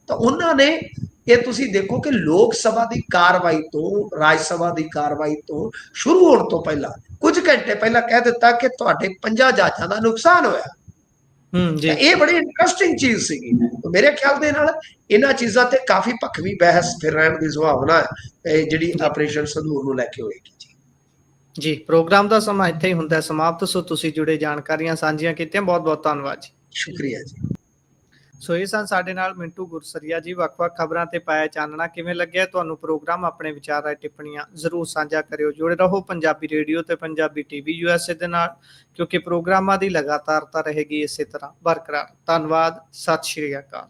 ਤਾਂ ਉਹਨਾਂ ਨੇ ਇਹ ਤੁਸੀਂ ਦੇਖੋ ਕਿ ਲੋਕ ਸਭਾ ਦੀ ਕਾਰਵਾਈ ਤੋਂ, ਰਾਜ ਸਭਾ ਦੀ ਕਾਰਵਾਈ ਤੋਂ ਸ਼ੁਰੂ ਹੋਣ ਤੋਂ ਪਹਿਲਾਂ ਕੁਝ ਘੰਟੇ ਪਹਿਲਾਂ ਕਹਿ ਦਿੱਤਾ ਕਿ ਤੁਹਾਡੇ 50 ਜਹਾਜ਼ਾਂ ਦਾ ਨੁਕਸਾਨ ਹੋਇਆ। ਇਹ ਬੜੀ ਇੰਟਰਸਟਿੰਗ ਚੀਜ਼ ਸੀਗੀ। ਮੇਰੇ ਖਿਆਲ ਦੇ ਨਾਲ ਇਹਨਾਂ ਚੀਜ਼ਾਂ ਤੇ ਕਾਫੀ ਭਖਵੀ ਬਹਿਸ ਫਿਰ ਰਹਿਣ ਦੀ ਸੰਭਾਵਨਾ ਹੈ ਜਿਹੜੀ ਆਪਰੇਸ਼ਨ ਸਿੰਦੂਰ ਨੂੰ ਲੈ ਕੇ ਹੋਏਗੀ। ਜੀ ਪ੍ਰੋਗਰਾਮ ਦਾ ਸਮਾਂ ਇੱਥੇ ਹੀ ਹੁੰਦਾ ਸਮਾਪਤ। ਸੋ ਤੁਸੀਂ ਜੁੜੇ ਜਾਣਕਾਰੀਆਂ ਸਾਂਝੀਆਂ ਕੀਤੀਆਂ, ਬਹੁਤ ਬਹੁਤ ਧੰਨਵਾਦ ਜੀ। ਸ਼ੁਕਰੀਆ ਜੀ। ਸੋ ਇਹ ਸਨ ਸਾਡੇ ਨਾਲ ਮਿੰਟੂ ਗੁਰਸਰੀਆ ਜੀ। ਵੱਖ-ਵੱਖ ਖਬਰਾਂ ਤੇ ਪਾਇਆ ਚਾਨਣਾ। ਕਿਵੇਂ ਲੱਗਿਆ ਤੁਹਾਨੂੰ ਪ੍ਰੋਗਰਾਮ? ਆਪਣੇ ਵਿਚਾਰ ਰਾਏ ਟਿੱਪਣੀਆਂ ਜ਼ਰੂਰ ਸਾਂਝਾ ਕਰਿਓ। ਜੁੜੇ ਰਹੋ ਪੰਜਾਬੀ ਰੇਡੀਓ ਤੇ ਪੰਜਾਬੀ TV USA ਦੇ ਨਾਲ, ਕਿਉਂਕਿ ਪ੍ਰੋਗਰਾਮਾਂ ਦੀ ਲਗਾਤਾਰਤਾ ਰਹੇਗੀ ਇਸੇ ਤਰ੍ਹਾਂ ਬਰਕਰਾਰ। ਧੰਨਵਾਦ, ਸਤਿ ਸ਼੍ਰੀ ਅਕਾਲ।